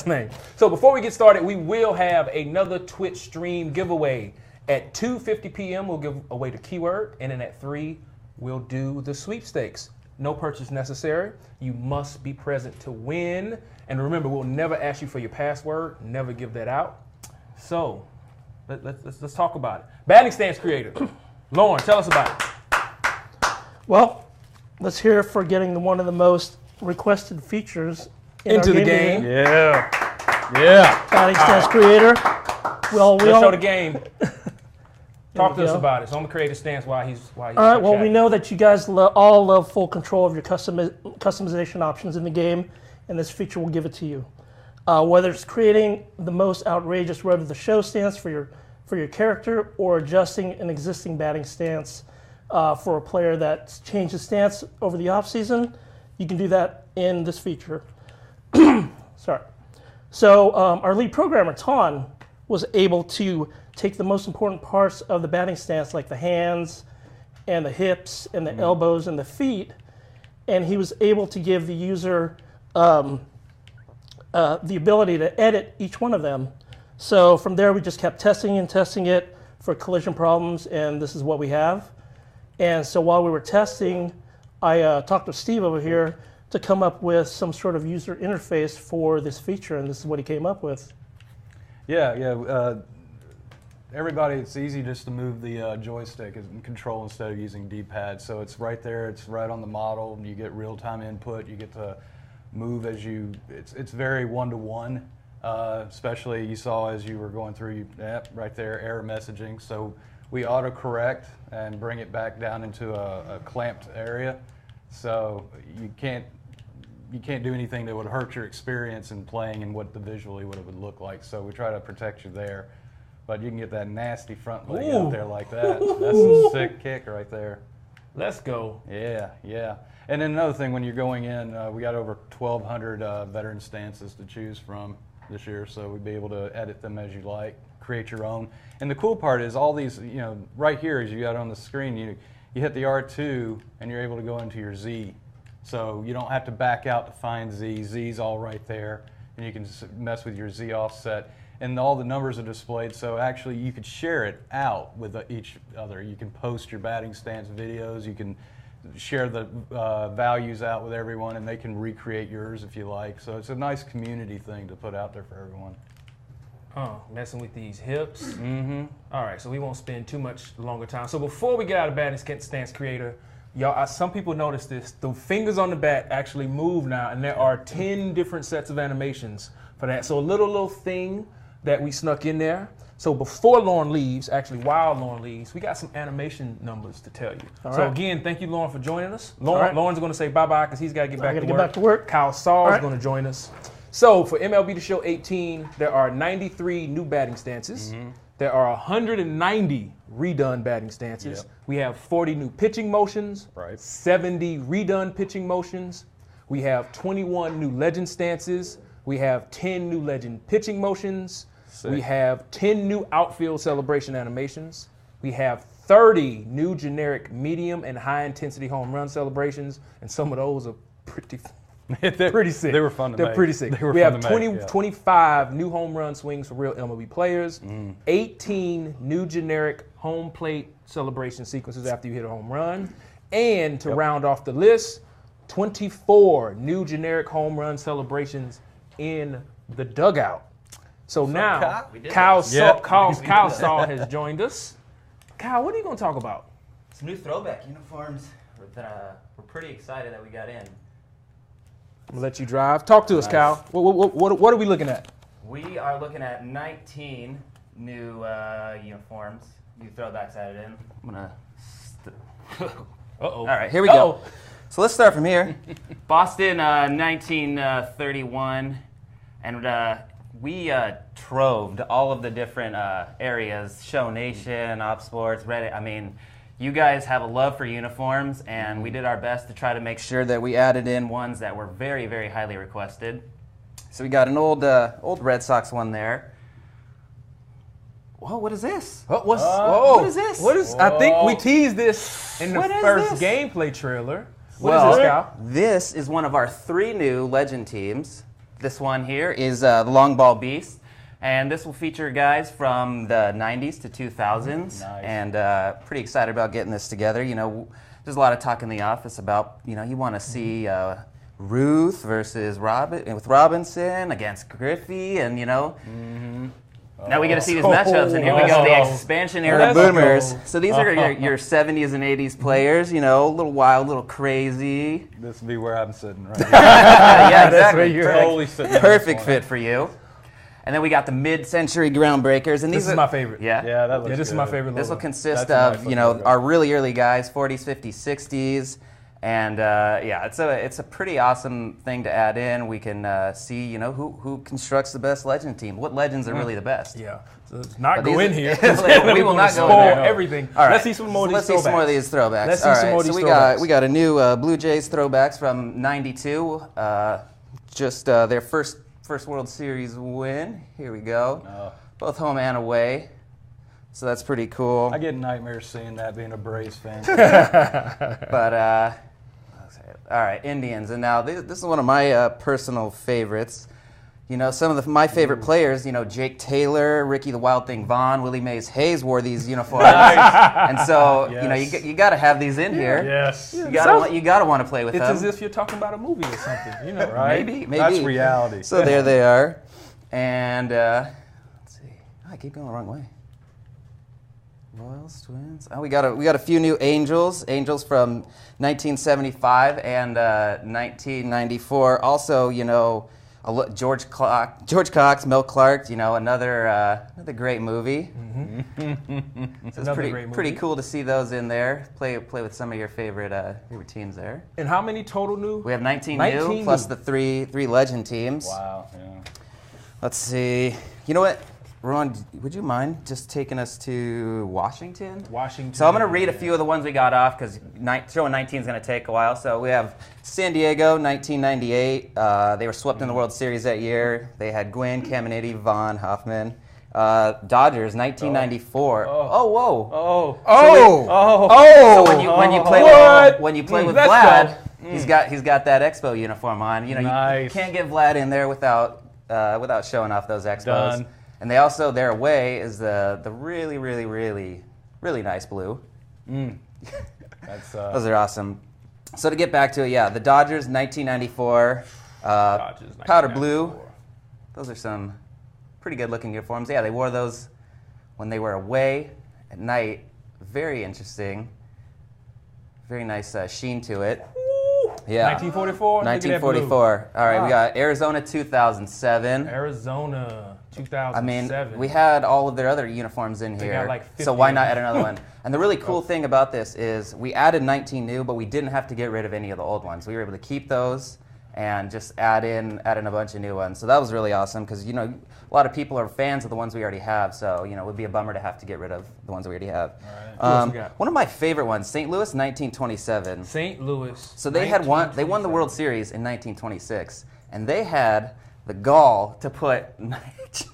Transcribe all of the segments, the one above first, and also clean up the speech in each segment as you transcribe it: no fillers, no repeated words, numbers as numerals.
last name. So before we get started, we will have another Twitch stream giveaway. At 2:50 p.m., we'll give away the keyword, and then at 3, we'll do the sweepstakes. No purchase necessary. You must be present to win. And remember, we'll never ask you for your password. Never give that out. So let's talk about it. Batting stance creator. Lauren, tell us about it. Well, let's hear for getting one of the most requested features into the game. Yeah. Batting stance creator. Well, let's show the game. Talk to us about it. So I'm gonna create a stance while he's all right. Well, we know that you guys all love full control of your customization options in the game, and this feature will give it to you. Whether it's creating the most outrageous road of the show stance for your character, or adjusting an existing batting stance for a player that changes stance over the off season, you can do that in this feature. Sorry. So our lead programmer Ton was able to take the most important parts of the batting stance, like the hands and the hips and the elbows and the feet, and he was able to give the user the ability to edit each one of them. So from there, we just kept testing and testing it for collision problems, and this is what we have. And so while we were testing, I talked to Steve over here to come up with some sort of user interface for this feature, and this is what he came up with. Yeah. Everybody, it's easy just to move the joystick and control instead of using D-pad. So it's right there. It's right on the model. You get real-time input. You get to move as you. It's very one-to-one. Especially you saw as you were going through. Right there, error messaging. So we auto-correct and bring it back down into a clamped area. So you can't do anything that would hurt your experience in playing and what visually what it would look like. So we try to protect you there. But you can get that nasty front leg out there like that. That's a sick kick right there. Let's go. Yeah. And then another thing, when you're going in, we got over 1,200 veteran stances to choose from this year, so we'd be able to edit them as you like, create your own. And the cool part is all these, right here as you got on the screen, you hit the R2 and you're able to go into your Z. So you don't have to back out to find Z. Z's all right there, and you can just mess with your Z offset. And all the numbers are displayed, so actually you could share it out with each other. You can post your batting stance videos, you can share the values out with everyone, and they can recreate yours if you like. So it's a nice community thing to put out there for everyone. Messing with these hips. Mm-hmm. All right, so we won't spend too much longer time. So before we get out of batting stance creator, y'all, some people noticed this. The fingers on the bat actually move now, and there are 10 different sets of animations for that. So a little thing that we snuck in there. So before Lauren leaves, actually while Lauren leaves, we got some animation numbers to tell you. So again, thank you, Lauren, for joining us. Lauren's going to say bye-bye because he's got to get back to work. Kyle Saul is going to join us. So for MLB The Show 18, there are 93 new batting stances. Mm-hmm. There are 190 redone batting stances. Yep. We have 40 new pitching motions, 70 redone pitching motions. We have 21 new legend stances. We have 10 new legend pitching motions. Sick. We have 10 new outfield celebration animations. We have 30 new generic medium and high intensity home run celebrations, and some of those are pretty sick. They were fun to make. They're pretty sick. We have 25 new home run swings for real MLB players, 18 new generic home plate celebration sequences after you hit a home run, and to round off the list, 24 new generic home run celebrations in the dugout. So now, Kyle Saul has joined us. Kyle, what are you going to talk about? Some new throwback uniforms that we're pretty excited that we got in. I'm going to let you drive. Talk to us, Kyle. What are we looking at? We are looking at 19 new uniforms. New throwbacks added in. I'm going to... All right, here we go. So let's start from here. Boston, 1931. And we troved all of the different areas, Show Nation, Op Sports, Reddit. I mean, you guys have a love for uniforms, and we did our best to try to make sure that we added in ones that were very, very highly requested. So we got an old Red Sox one there. Whoa, what is this? What is this? I think we teased this in the first gameplay trailer. What is this, Kyle? This is one of our 3 new Legend teams. this one here is the Long Ball Beast. And this will feature guys from the 90s to 2000s. Nice. And pretty excited about getting this together. You know, there's a lot of talk in the office about, you know, you want to see Ruth versus Robinson against Griffey, and, you know. Now we get to see these matchups, and here we go, the expansion era boomers. So these are your 70s and 80s players, you know, a little wild, a little crazy. This would be where I'm sitting right here. Yeah, exactly. Totally sitting in Perfect this corner. fit for you. And then we got the mid-century groundbreakers, and This is my favorite. Yeah, Yeah, that looks Yeah, this is good. my favorite logo. this will consist That's a of nice you know logo. our really early guys, 40s, 50s, 60s, and yeah, it's a pretty awesome thing to add in. We can see you know who constructs the best legend team, what legends are really the best. Yeah. So let's not But go these- in here. We will not go in spoil there. everything. All right, Let's see some more of these Let's see some more of these throwbacks. Let's see All some right, more of so these we throwbacks. got a new Blue Jays throwbacks from '92. Just their first World Series win. Here we go. Oh. Both home and away. So that's pretty cool. I get nightmares seeing that, being a Braves fan. But all right, Indians, and now this is one of my personal favorites. You know, some of my favorite players. You know, Jake Taylor, Ricky the Wild Thing Vaughn, Willie Mays Hayes wore these uniforms, and so you know you got to have these in here. Yes. You gotta want to play with It's them. as if you're talking about a movie or something. You know, Right? Maybe. That's reality. So there they are, and let's see. Oh, I keep going the wrong way. Royals, Twins. Oh, we got a few new Angels from 1975 and 1994. Also, you know, George Cox, Mel Clark. You know, another great movie. So it's pretty cool to see those in there. Play with some of your favorite teams there. And how many total new? We have 19 19 new plus new. the three legend teams. Wow. Yeah. Let's see. You know what, Ron? Would you mind just taking us to Washington? Washington. So I'm going to read a few of the ones we got off because throwing 19 is going to take a while. So we have San Diego, 1998. They were swept in the World Series that year. They had Gwynn, Caminiti, Vaughn, Hoffman. Dodgers, 1994. Oh, whoa. So when you play with Let's Vlad, he's got that Expo uniform on. You know, you Nice. can't get Vlad in there without showing off those Expos. Done. And they also, their away is the really, really, really, really nice blue. That's Those are awesome. So to get back to it, yeah, the Dodgers, 1994, powder blue. Those are some pretty good looking uniforms. Yeah, they wore those when they were away at night. Very interesting. Very nice sheen to it. Yeah. 1944. 1944. All right, we got Arizona 2007. Arizona 2007. I mean, we had all of their other uniforms in They here, got like 50 so why of not them. add another one? And the really cool thing about this is we added 19 new, but we didn't have to get rid of any of the old ones. We were able to keep those and just add in a bunch of new ones. So that was really awesome because, you know, a lot of people are fans of the ones we already have, so, you know, it would be a bummer to have to get rid of the ones we already have. Who else we got? One of my favorite ones, St. Louis, 1927. St. Louis. So they won the World Series in 1926, and they had the gall to put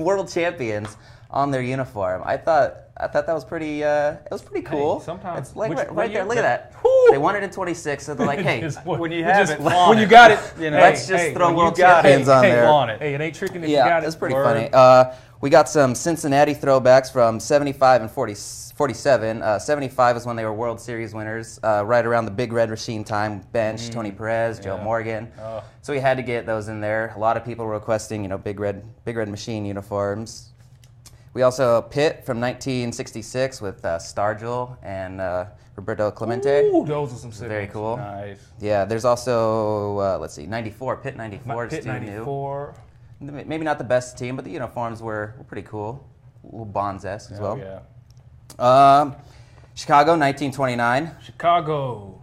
world champions on their uniform. I thought that was pretty. It was pretty cool. Hey, sometimes- it's like which- right what there. year? Look at that. Woo! They won it in 26, so they're like, hey, when you We have just- it, flaunt when you it. got it, You know, let's just throw when you world got it, champions on there. flaunt it. Hey, it ain't tricking if you Yeah, got it. that's pretty Word. funny. We got some Cincinnati throwbacks from 75 and 47. 75 is when they were World Series winners, right around the Big Red Machine time. Bench, Tony Perez, Joe Morgan. Oh. So we had to get those in there. A lot of people were requesting, you know, Big Red Machine uniforms. We also Pitt from 1966 with Stargell and Roberto Clemente. Ooh, those are some sick Very ones. cool. Nice. Yeah, there's also, let's see, 94. Pitt 94 Pitt is too new. 94. Maybe not the best team, but the uniforms were pretty cool. A little Bonds-esque as well. Yeah. Chicago, 1929, Chicago.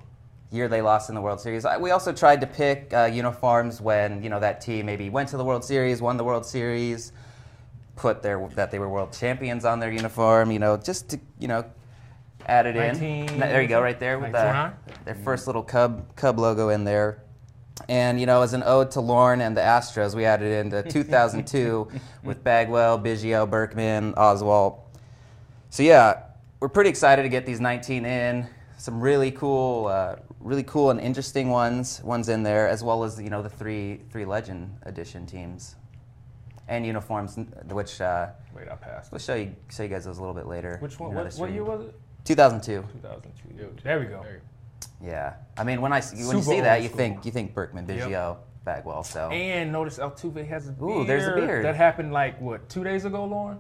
year they lost in the World Series. We also tried to pick uniforms when, you know, that team maybe went to the World Series, won the World Series, put that they were world champions on their uniform, you know, just to, you know, add it in. There you go, right there with their first little Cub logo in there. And, you know, as an ode to Lorne and the Astros, we added into 2002 with Bagwell, Biggio, Berkman, Oswalt. So, yeah, we're pretty excited to get these 19 in. Some really cool really cool and interesting ones in there, as well as the three Legend Edition teams and uniforms, which Wait, I passed. we'll show you guys those a little bit later. Which one? Another What year stream. was it? 2002. 2002. There we go. Yeah, I mean when you Super see that, old you school. think Berkman, Biggio, Bagwell. So And notice Altuve has a beard. Ooh, there's a beard. That happened like what, 2 days ago, Lauren?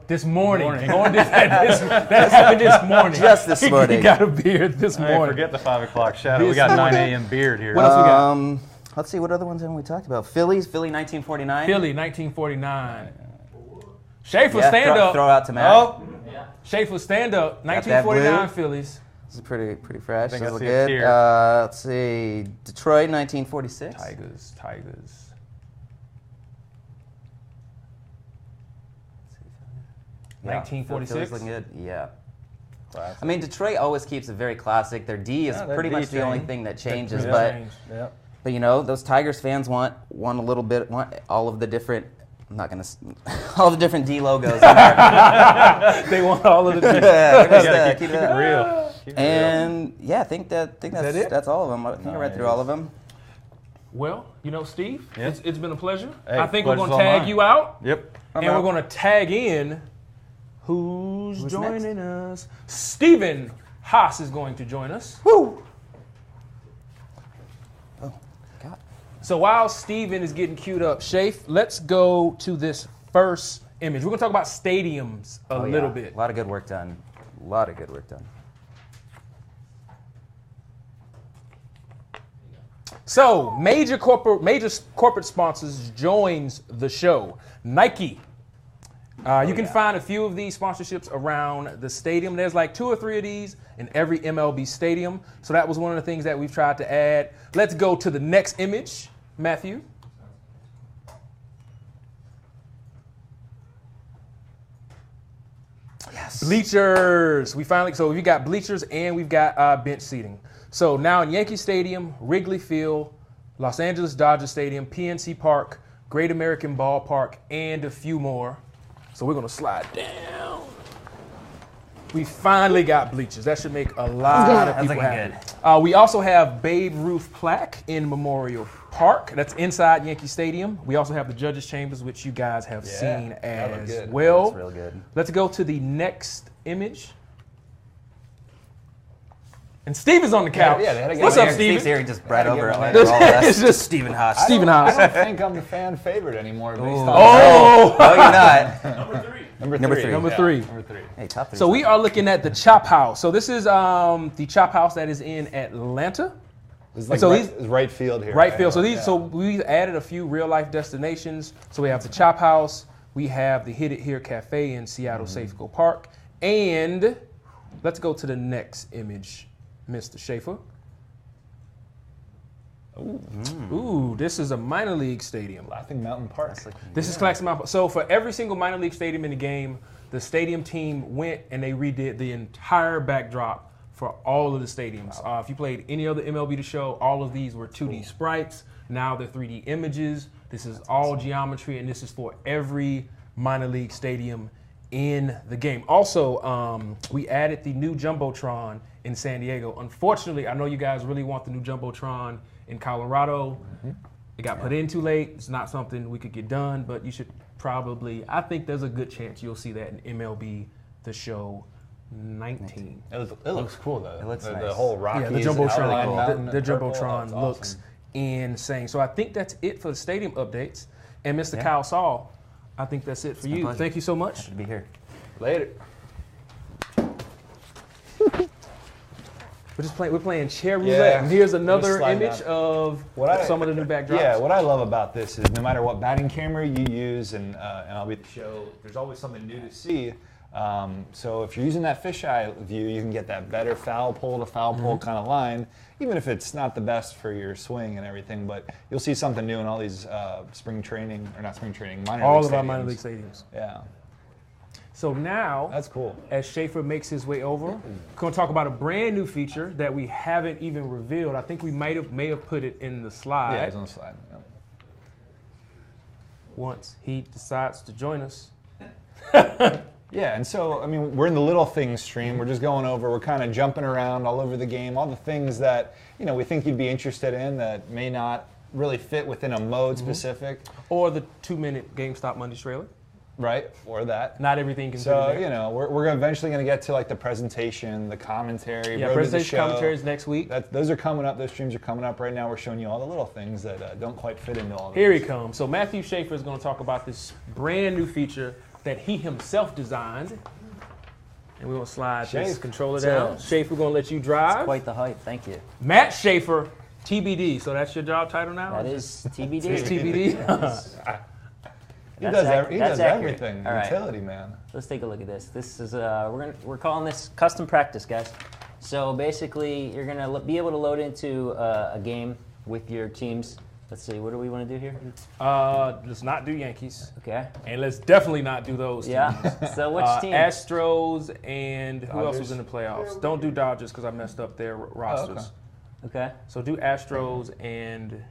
This morning. Lauren did that happened this morning. Just this morning. He got a beard this Hey, morning. forget the 5 o'clock shadow. We This got 9 morning. a.m. beard here. What else we got? Let's see, what other ones haven't we talked about? Philly 1949. Philly, 1949. Schaefer, Yeah, stand up. Throw out to Matt. Oh, Schaefer, stand up. Got that 1949 blue. Phillies. This is pretty fresh. think I Those look see a good. tear. Let's see, Detroit 1946. Tigers. Yeah, 1946. Philly's looking good. Yeah. classic. I mean, Detroit always keeps it very classic. Their D is Yeah, their pretty D much the only change. thing that changes, Yeah. but Yeah. those Tigers fans want a little bit, want all of the different. I'm not gonna all the different D logos. In there. They want all of the teams. Yeah, You gotta keep keep it it real. Keep it real. And yeah, I think that it? that's all of them. I think I read through all of them. Well, Steve, Yeah. it's been a pleasure. Hey, I think we're pleasure's going to all tag mine. you out, Yep. and we're going to tag in who's Who's joining us. Stephen Haas is going to join us. Woo! Oh, God. So while Steven is getting queued up, Shafe, let's go to this first image. We're going to talk about stadiums a little bit. A lot of good work done. So major corporate sponsors joins the show. Nike. You can find a few of these sponsorships around the stadium. There's like 2 or 3 of these in every MLB stadium. So that was one of the things that we've tried to add. Let's go to the next image, Matthew. Yes. Bleachers. So we've got bleachers and we've got bench seating. So now in Yankee Stadium, Wrigley Field, Los Angeles Dodger Stadium, PNC Park, Great American Ballpark, and a few more. So we're going to slide down. We finally got bleachers. That should make a lot of That's people looking happy. We also have Babe Ruth plaque in Memorial Park. That's inside Yankee Stadium. We also have the judges' chambers, which you guys have seen as good. well. That's real good. Let's go to the next image. And Steve is on the couch. Yeah, they had to get What's him up, here. Steve? Steve's here, just bred over get like my- all of us. It's just Stephen Haas. Stephen I Haas. don't think I'm the fan favorite anymore based on Oh, No, you're not. number Number three. three. Number Yeah, three. Number 3. Hey, top 3. So we are looking at the Chop House. So this is the Chop House that is in Atlanta. It's like So right, these- it's right field here. Right field. So Yeah. so we added a few real life destinations. So we have the Chop House, we have the Hit It Here Cafe in Seattle Safeco Park, and let's go to the next image, Mr. Schaefer. Ooh, this is a minor league stadium. Laughing Mountain Park. This is Claxton Mountain. So for every single minor league stadium in the game, the stadium team went and they redid the entire backdrop for all of the stadiums. If you played any other MLB The Show, all of these were 2D sprites. Now they're 3D images. This is all geometry, and this is for every minor league stadium in the game. Also, we added the new Jumbotron in San Diego. Unfortunately, I know you guys really want the new Jumbotron in Colorado. It got put in too late. It's not something we could get done, but you should probably, I think there's a good chance you'll see that in MLB The Show 19. It looks cool though. It looks the nice. whole Rockies. Yeah, the outline Jumbotron, mountain the and purple, Jumbotron that's looks awesome. insane. So I think that's it for the stadium updates. And Mr. Kyle Saul, I think that's it for my you. pleasure. Thank you so much. Happy to be here. Later. We're playing chair roulette. Yeah. And here's Just another slide image down. of What some of the new backdrops. Yeah, what I love about this is no matter what batting camera you use, and I'll be at the show, there's always something new to see. So if you're using that fisheye view, you can get that better foul pole to foul pole kind of line, even if it's not the best for your swing and everything. But you'll see something new in all these minor all league of our stadiums. minor league stadiums. Yeah, So now, that's cool. as Schaefer makes his way over, we're going to talk about a brand new feature that we haven't even revealed. I think we may have put it in the slide Yeah, it's on the slide. Yeah. once he decides to join us. Yeah, and so, I mean, we're in the little things stream. We're just going over, we're kind of jumping around all over the game, all the things that, you know, we think you'd be interested in that may not really fit within a mode specific. Or the 2-minute GameStop Monday trailer. Right, or that. Not everything can fit So, in there. you know, we're eventually going to get to like the presentation, the commentary, Yeah, road to the presentation show. commentaries next week. Those are coming up. Those streams are coming up right now. We're showing you all the little things that don't quite fit into all of Here he comes. So Matthew Schaefer is going to talk about this brand new feature that he himself designed. And we're going to slide this Shafe. controller down. Schaefer, we're going to let you drive. Quite the hype. Thank you. Matt Schaefer, TBD. So that's your job title now? That is TBD. It's TBD. He That's does accurate. everything. All right. Utility man. Let's take a look at this. This is we're calling this custom practice, guys. So basically, you're gonna be able to load into a game with your teams. Let's see, what do we want to do here? Let's not do Yankees. Okay. And let's definitely not do those teams. Yeah. So which team? Astros and who else Dodgers. was in the playoffs? Don't do Dodgers because I messed up their rosters. Okay. So do Astros and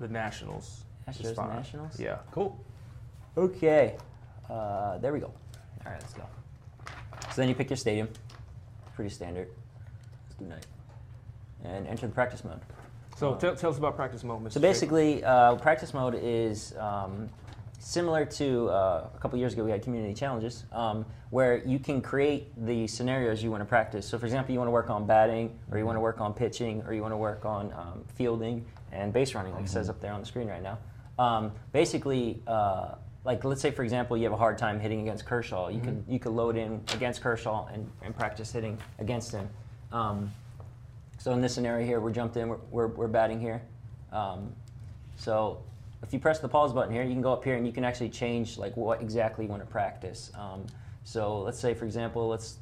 the Nationals. It's Astros and fine. Nationals? Yeah. Cool. Okay. There we go. All right, let's go. So then you pick your stadium. Pretty standard. Let's do night. And enter the practice mode. So tell us about practice mode, Mr. So basically, practice mode is similar to a couple years ago we had community challenges where you can create the scenarios you want to practice. So for example, you want to work on batting, or you want to work on pitching, or you want to work on fielding and base running, like it says up there on the screen right now. Basically, like let's say for example you have a hard time hitting against Kershaw, you could load in against Kershaw and practice hitting against him. So in this scenario here, we're jumped in, we're batting here. So if you press the pause button here, you can go up here and you can actually change like what exactly you want to practice. So let's say, for example, let's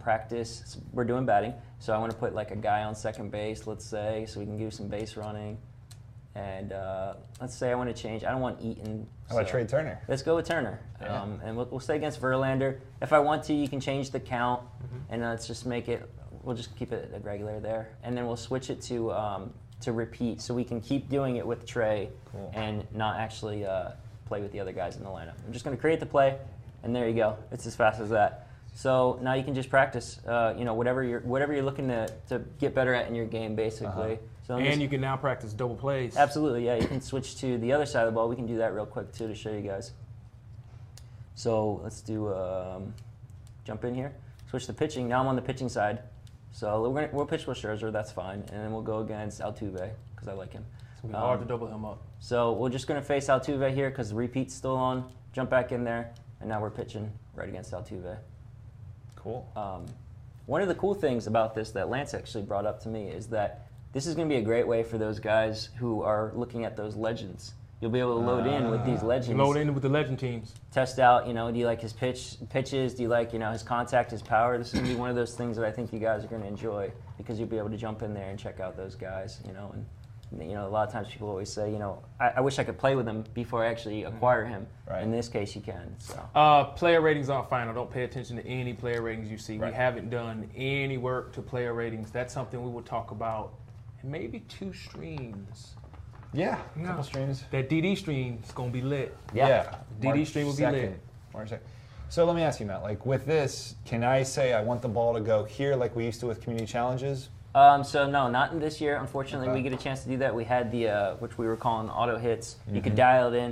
practice, we're doing batting. So I want to put like a guy on second base, let's say, so we can do some base running. And let's say I want to change, I don't want Eaton. How about Trey Turner? Let's go with Turner. Yeah. And we'll stay against Verlander. If I want to, you can change the count, and let's just make it, we'll just keep it regular there. And then we'll switch it to repeat, so we can keep doing it with Trey and not actually play with the other guys in the lineup. I'm just going to create the play, and there you go. It's as fast as that. So now you can just practice, whatever you're looking to get better at in your game, basically. So And you can now practice double plays. Absolutely, yeah. You can switch to the other side of the ball. We can do that real quick too to show you guys. So let's do jump in here, switch to pitching. Now I'm on the pitching side. So we'll pitch with Scherzer, that's fine, and then we'll go against Altuve because I like him. It's gonna be hard to double him up. So we're just going to face Altuve here because the repeat's still on. Jump back in there, and now we're pitching right against Altuve. Cool. One of the cool things about this that Lance actually brought up to me is that this is going to be a great way for those guys who are looking at those legends. You'll be able to load in with these legends. Load in with the legend teams. Test out, do you like his pitches? Do you like, his contact, his power? This is going to be one of those things that I think you guys are going to enjoy because you'll be able to jump in there and check out those guys, and a lot of times people always say, I wish I could play with him before I actually acquire him. Right. In this case, you can. So. Player ratings aren't final. Don't pay attention to any player ratings you see. Right. We haven't done any work to player ratings. That's something we will talk about in maybe 2 streams. Yeah, a couple streams. That DD stream is going to be lit. Yeah. DD March stream will be 2nd. lit. March 2nd. So let me ask you, Matt, like with this, can I say I want the ball to go here like we used to with community challenges? So no, not in this year. Unfortunately, we get a chance to do that. We had the which we were calling auto hits. You could dial it in.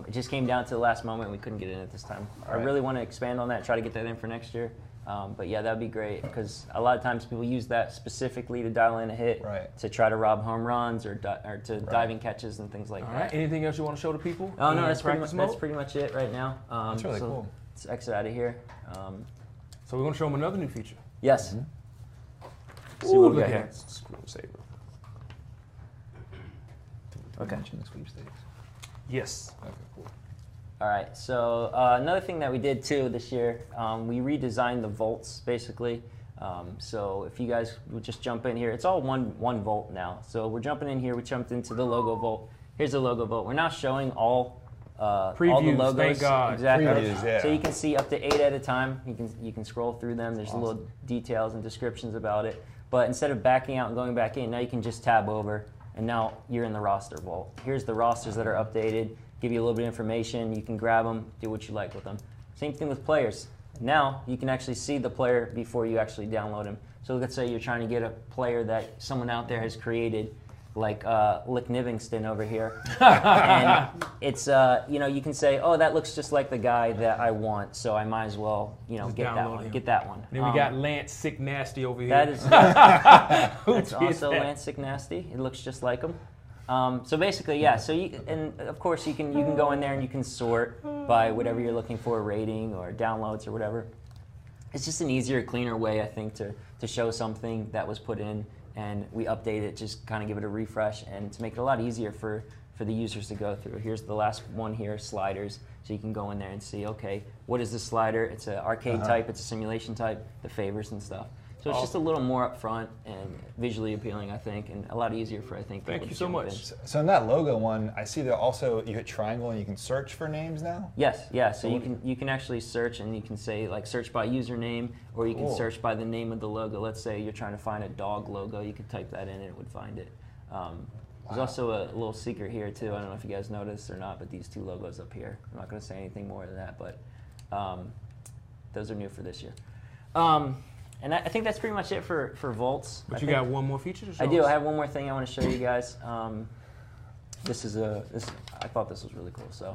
It just came down to the last moment. We couldn't get it in at this time. I really want to expand on that. Try to get that in for next year. But yeah, that'd be great because a lot of times people use that specifically to dial in a hit to try to rob home runs or to diving catches and things like All that. right. Anything else you want to show the people? Oh no, in that's pretty practice much mode? it right now. That's really cool. Let's exit out of here. So we're going to show them another new feature. Yes. See Ooh, what we look got at here. that screensaver. Okay. Mention the sweepstakes. Yes. Okay, cool. All right, so another thing that we did too this year, we redesigned the volts basically. So if you guys would just jump in here, it's all one volt now. So we're jumping in here, we jumped into the logo volt. Here's the logo volt. We're now showing all the Previews, logos. thank God. Exactly. Previews, yeah. So you can see up to 8 at a time. You can scroll through them. There's little details and descriptions about it. But instead of backing out and going back in, now you can just tab over, and now you're in the roster vault. Here's the rosters that are updated. Give you a little bit of information. You can grab them, do what you like with them. Same thing with players. Now you can actually see the player before you actually download him. So let's say you're trying to get a player that someone out there has created, like Lick Nivingston over here, and it's you can say, oh, that looks just like the guy that I want, so I might as well Just get that download one. him. Get that one. Then we got Lance Sick Nasty over here. That is Who that's did also that? Lance Sick Nasty. It looks just like him. So basically, yeah. So and of course you can go in there and you can sort by whatever you're looking for, rating or downloads or whatever. It's just an easier, cleaner way, I think, to show something that was put in, and we update it, just kind of give it a refresh, and to make it a lot easier for the users to go through. Here's the last one here, sliders. So you can go in there and see, okay, what is this slider? It's an arcade type, it's a simulation type, the favors and stuff. So it's just a little more upfront and visually appealing, I think, and a lot easier for, I think, Thank people you to so jump much. in. So in that logo one, I see that also you hit triangle and you can search for names now? Yes, yeah. So you can actually search, and you can say like search by username, or you can Cool. search by the name of the logo. Let's say you're trying to find a dog logo, you could type that in and it would find it. There's also a little secret here too. I don't know if you guys noticed or not, but these two logos up here. I'm not going to say anything more than that, but those are new for this year. And I think that's pretty much it for Volts. But I you think- got one more feature to show I do. us? I have one more thing I want to show you guys. This I thought this was really cool. So,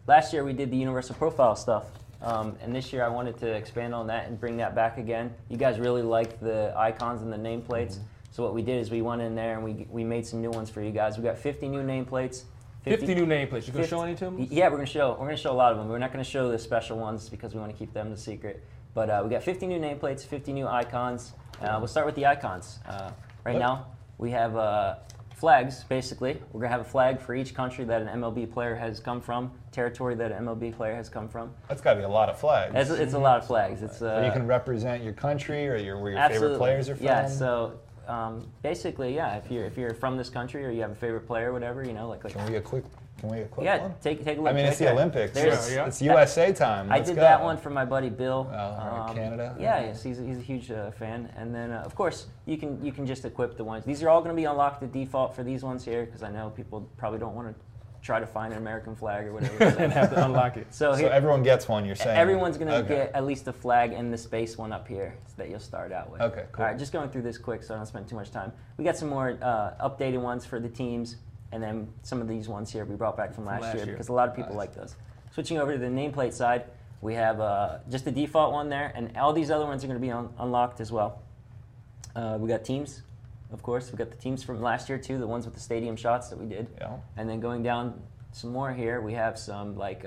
last year we did the universal profile stuff, and this year I wanted to expand on that and bring that back again. You guys really liked the icons and the nameplates, so what we did is we went in there and we made some new ones for you guys. We got 50 new nameplates. 50 new nameplates. You gonna 50 show any to them? Yeah, we're gonna show a lot of them. We're not gonna show the special ones because we want to keep them the secret. But we got 50 new nameplates, 50 new icons. We'll start with the icons. Right now we have flags. Basically, we're gonna have a flag for each country that an MLB player has come from, territory that an MLB player has come from. That's got to be a lot of flags. It's a lot of flags. It's So you can represent your country or where your absolutely. favorite players are from. Yeah. So basically, yeah. If you're from this country or you have a favorite player, or whatever, like Can we get a quick yeah, one? take a look. I mean, right it's the there. Olympics. There's- Yeah. It's USA time. I Let's did go. that one for my buddy Bill. Oh, all right, Canada? Yeah, yes, he's a huge fan. And then, of course, you can just equip the ones. These are all going to be unlocked at default for these ones here, because I know people probably don't want to try to find an American flag or whatever. And have to unlock it. So, So here, everyone gets one, you're saying? everyone's going to Okay. get at least a flag and the space one up here that you'll start out with. Okay, cool. All right, just going through this quick so I don't spend too much time. We got some more updated ones for the teams, and then some of these ones here we brought back from last year because a lot of people like those. Switching over to the nameplate side, we have just the default one there, and all these other ones are going to be unlocked as well. We got teams, of course. We got the teams from last year too, the ones with the stadium shots that we did. Yeah. And then going down some more here, we have some like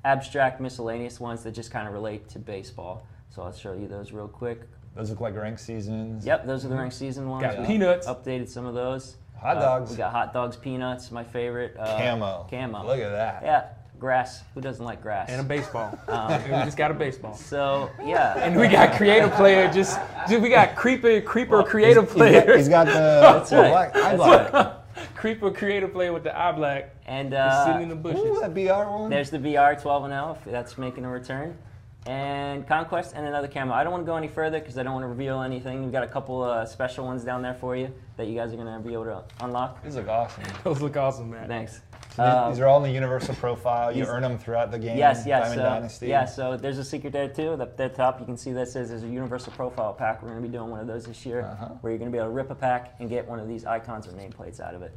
abstract miscellaneous ones that just kind of relate to baseball. So I'll show you those real quick. Those look like ranked seasons. Yep, those are the ranked season ones. Got We peanuts. Updated some of those. Hot dogs. We got hot dogs, peanuts, my favorite. Camo. Camo. Look at that. Yeah, grass. Who doesn't like grass? And a baseball. And we just got a baseball. So yeah. And we got creative player, just we got creeper creative player. He's got the That's right. black eye That's black. Creeper creative player with the eye black. And Just sitting in the bushes. Ooh, that BR one. there's the VR 12 and L. That's making a return. And Conquest and another camo. I don't want to go any further because I don't want to reveal anything. We've got a couple special ones down there for you that you guys are going to be able to unlock. These look awesome. Those look awesome, man. Thanks. These are all in the universal profile. You these- earn them throughout the game. Yes, Diamond Dynasty. yeah. So there's a secret there too. At the top, you can see that says there's a universal profile pack. We're going to be doing one of those this year, where you're going to be able to rip a pack and get one of these icons or nameplates out of it.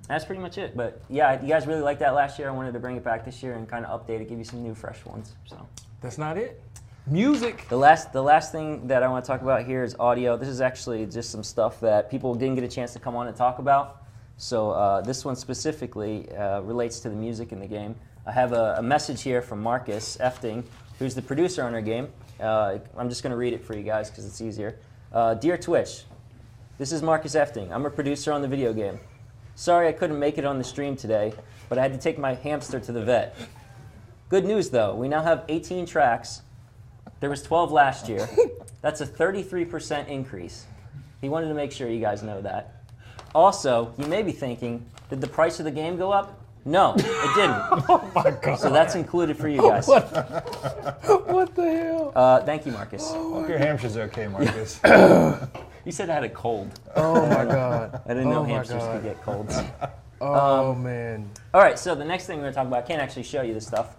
That's pretty much it. But yeah, you guys really liked that last year. I wanted to bring it back this year and kind of update it, give you some new, fresh ones. So That's not it. Music. the last thing that I want to talk about here is audio. This is actually just some stuff that people didn't get a chance to come on and talk about. So this one specifically relates to the music in the game. I have a message here from Marcus Efting, who's the producer on our game. I'm just going to read it for you guys because it's easier. Dear Twitch, this is Marcus Efting. I'm a producer on the video game. Sorry I couldn't make it on the stream today, but I had to take my hamster to the vet. Good news though, we now have 18 tracks. There was 12 last year. That's a 33% increase. He wanted to make sure you guys know that. Also, you may be thinking, did the price of the game go up? No, it didn't. Oh my God. So that's included for you guys. What the hell? Thank you, Marcus. Hope your hamster's okay, Marcus. You said I had a cold. Oh my God. I didn't know Oh my hamsters God. could get colds. Oh, man. All right, so the next thing we're going to talk about, I can't actually show you this stuff,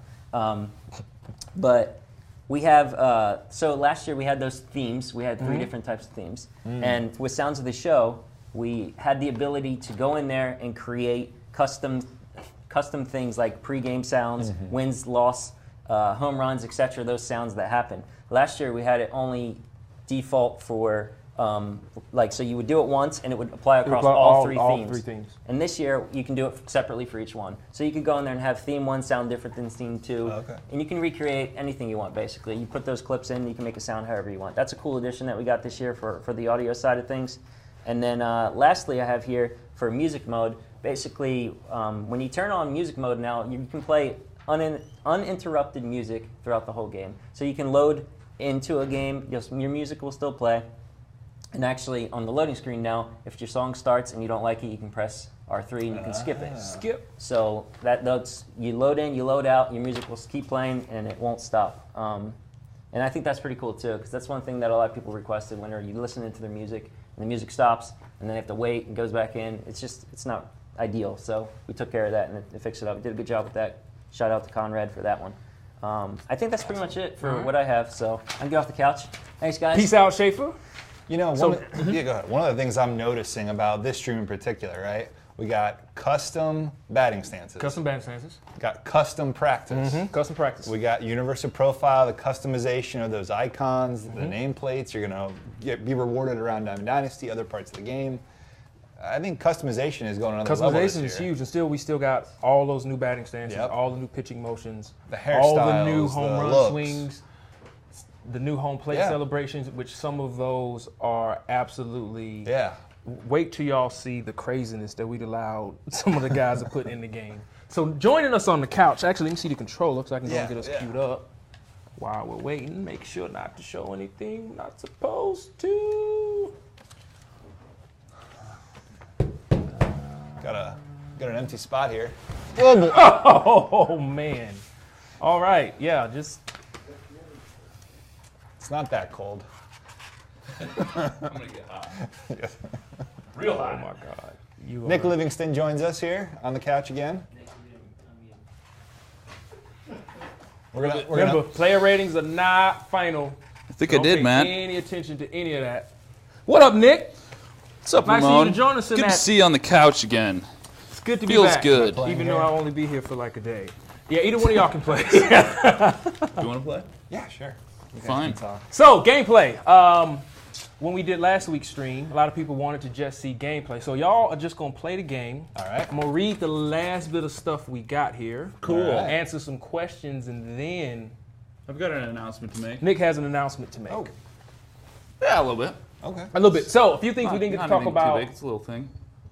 but we have, so last year we had those themes. We had 3 different types of themes. And with Sounds of the Show, we had the ability to go in there and create custom things like pre-game sounds, wins, loss, home runs, etc., those sounds that happen. Last year we had it only default for so you would do it once and it would apply across all three themes. And this year you can do it separately for each one. So you could go in there and have theme 1 sound different than theme 2. Okay. And you can recreate anything you want basically. You put those clips in, you can make a sound however you want. That's a cool addition that we got this year for the audio side of things. And then lastly I have here for music mode, basically when you turn on music mode now, you can play uninterrupted music throughout the whole game. So you can load into a game, your music will still play. And actually, on the loading screen now, if your song starts and you don't like it, you can press R3 and you can skip it. Skip. So that's you load in, you load out, your music will keep playing and it won't stop. And I think that's pretty cool too, because that's one thing that a lot of people requested whenever you listen to their music and the music stops and then they have to wait and goes back in. It's not ideal. So we took care of that and it fixed it up. We did a good job with that. Shout out to Conrad for that one. I think that's pretty much it for what I have. So I can get off the couch. Thanks, guys. Peace out, Schaefer. You know, go ahead. One of the things I'm noticing about this stream in particular, right? We got custom batting stances. Custom batting stances. Got custom practice. Custom practice. We got universal profile, the customization of those icons, the nameplates. You're going to be rewarded around Diamond Dynasty, other parts of the game. I think customization is going another level this Customization year. is huge, and we still got all those new batting stances, all the new pitching motions, the hairstyles, all the new home run looks. swings, the new home plate celebrations, which some of those are absolutely. Yeah. Wait till y'all see the craziness that we'd allowed some of the guys to put in the game. So joining us on the couch, actually, let me see the controller so I can go and get us queued up. While we're waiting, make sure not to show anything we're not supposed to. Got an empty spot here. Oh man! All right, yeah, just. It's not that cold. I'm gonna get hot. Real hot. Oh my God! Nick Livingston joins us here on the couch again. Remember, player ratings are not final. I think I did, man. Pay any attention to any of that. What up, Nick? What's up, Nice Ramon? to join us in Good that. to see you on the couch again. It's good to be Feels back. good. Even though I'll only be here for like a day. Yeah, either one of y'all can play. You want to play? Yeah, sure. Fine. So, gameplay. When we did last week's stream, a lot of people wanted to just see gameplay. So y'all are just going to play the game. All right. I'm going to read the last bit of stuff we got here. Cool. All right. Answer some questions, and then I've got an announcement to make. Nick has an announcement to make. Oh. Yeah, a little bit. Okay. A little bit. So, a few things we didn't get to Not talk anything about. Too big. It's a little thing.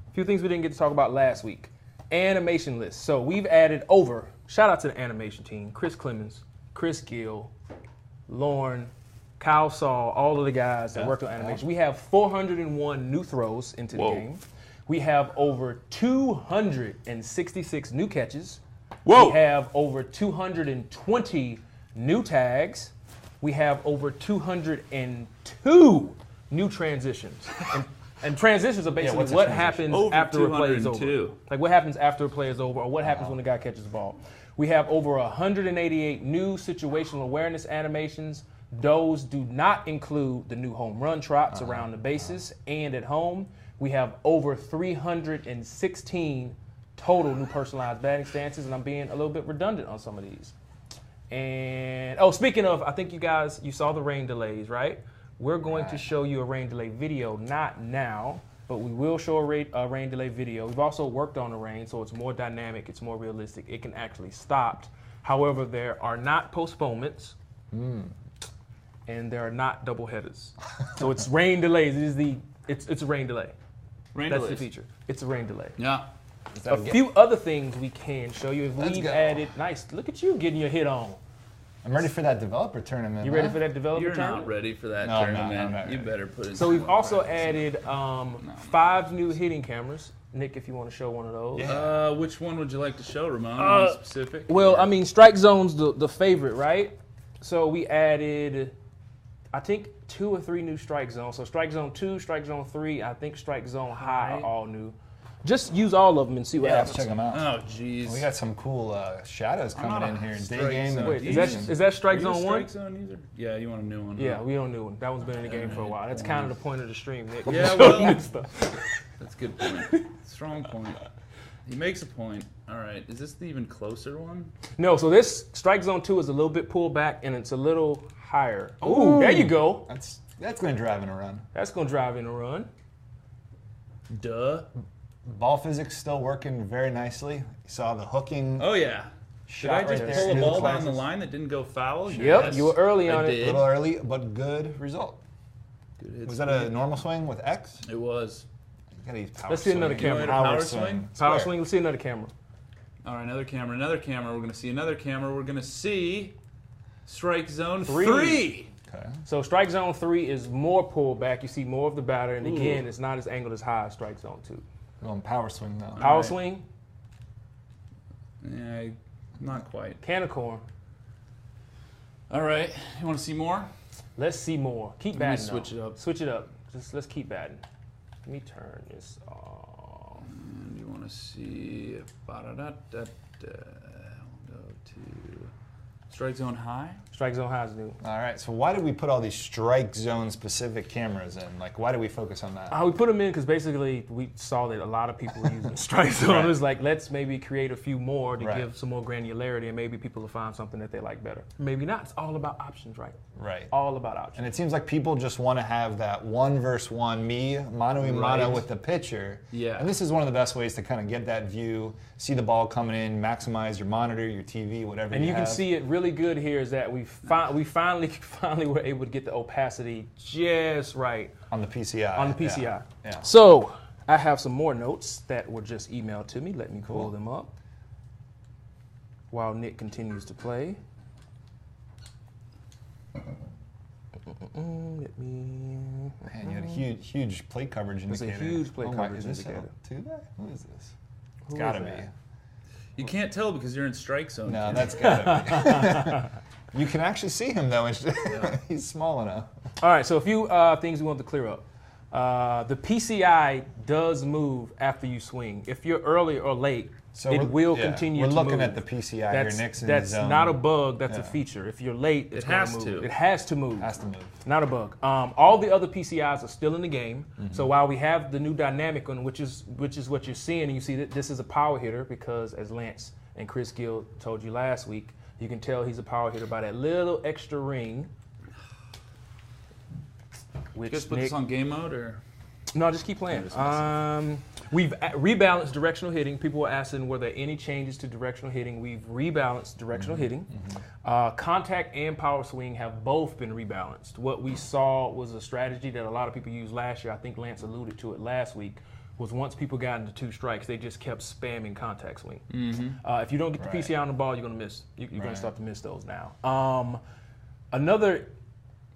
A few things we didn't get to talk about last week. Animation list. So we've added over, shout out to the animation team, Chris Clemens, Chris Gill, Lauren, Kyle Saul, all of the guys that worked on animation. We have 401 new throws into the game. We have over 266 new catches. Whoa. We have over 220 new tags. We have over 202 new transitions. And transitions are basically what's a what transition? happens Over after a play is over. 202. Like what happens after a play is over, or what happens when the guy catches the ball. We have over 188 new situational awareness animations. Those do not include the new home run trots around the bases and at home. We have over 316 total new personalized batting stances, and I'm being a little bit redundant on some of these. And, speaking of, I think you saw the rain delays, right? We're going to show you a rain delay video, not now, but we will show a rain delay video. We've also worked on the rain, so it's more dynamic, it's more realistic. It can actually stop. However, there are not postponements, and there are not double headers. So it's rain delays. It's a rain delay. That's the feature. It's a rain delay. Yeah. A few other things we can show you. If we've go. added, nice, look at you getting your hit on. I'm ready for that developer tournament. You ready for that developer You're tournament? not ready for that No, I'm not. tournament. I'm not You ready. better put it. So we've also added 5 new hitting cameras. Nick, if you want to show one of those. Yeah. Which one would you like to show, Ramon? One specific? Well, I mean, strike zone's the favorite, right? So we added, I think, 2 or 3 new strike zones. So strike zone 2, strike zone 3, I think strike zone high are all new. Just use all of them and see what Yeah, let's happens. check them out. Oh, jeez. We got some cool shadows I'm not coming in a here. Day strike game. zone. and Wait, fusion. is that Strike Are you a Zone 1? Strike zone user? Yeah, you want a new one. Yeah, huh? we don't new one. That one's been in the game for a while. That's kind of the point of the stream, Nick. Yeah, Showing well- new stuff. That's a good point. Strong point. He makes a point. All right, is this the even closer one? No, so this Strike Zone 2 is a little bit pulled back and it's a little higher. Ooh, there you go. That's going to drive in a run. That's going to drive in a run. Duh. Ball physics still working very nicely. You saw the hooking Oh yeah. Did shot I right just there. pull a New ball down the classes. line that didn't go foul? Yep, Yes, you were early on I it. A did. little early, but good result. Good hits. Was that a normal swing with X? It was. You gotta use power Let's see another swing. camera. You want a power swing? Power Square. swing. Let's see another camera. All right, another camera, another camera. We're going to see another camera. We're going to see Strike Zone Three. 3. Okay. So Strike Zone 3 is more pulled back. You see more of the batter, and again, it's not as angled as high as Strike Zone 2. Going power swing now. Power right. swing, Yeah, not quite. can of corn. All right, you want to see more? Let's see more. Keep Let me batting. switch though. it up. Switch it up. Just let's keep batting. Let me turn this off. And you want to see. Ba-da-da-da-da. We'll go to Strike Zone High. Strike Zone High is new. All right. So why did we put all these strike zone specific cameras in? Like, why do we focus on that? We put them in because basically we saw that a lot of people were using Strike Zone. Right. It was like, let's maybe create a few more to Right. give some more granularity, and maybe people will find something that they like better. Maybe not. It's all about options, right? Right. All about options. And it seems like people just want to have that 1-versus-1, me, mano-a-mano Right. with the pitcher. Yeah. And this is one of the best ways to kind of get that view, see the ball coming in, maximize your monitor, your TV, whatever And you can have. see it really good here is that we finally were able to get the opacity just right on the PCI. on the PCI. Yeah. So I have some more notes that were just emailed to me. Let me pull Cool. them up while Nick continues to play. Let me. Man, you had a huge plate coverage There's a indicator. huge plate my- coverage is this indicator. a 2-guy? Who is this? It's Who gotta is be. that? You can't tell because you're in Strike Zone. No, Ken. that's gotta be. You can actually see him though. He's small enough. All right, so a few things we want to clear up. The PCI does move after you swing. If you're early or late, it we're- will yeah, continue We're to looking move. at the PCI here. Nick's in the That's zone. not a bug. That's a Yeah. feature. If you're late, it's It gonna has move. to. It has to move. Has to move. Not a bug. All the other PCIs are still in the game. Mm-hmm. So while we have the new dynamic one, which is what you're seeing, and you see that this is a power hitter because, as Lance and Chris Gill told you last week, you can tell he's a power hitter by that little extra ring. Which You guys put Nick, this on game mode or? no, just keep playing. We've rebalanced directional hitting. People were asking, were there any changes to directional hitting? We've rebalanced directional hitting. Contact and power swing have both been rebalanced. What we saw was a strategy that a lot of people used last year. I think Lance alluded to it last week. Was once people got into 2 strikes, they just kept spamming contact swing. If you don't get the Right. PCI on the ball, you're going to miss. You're going Right. to start to miss those now. Another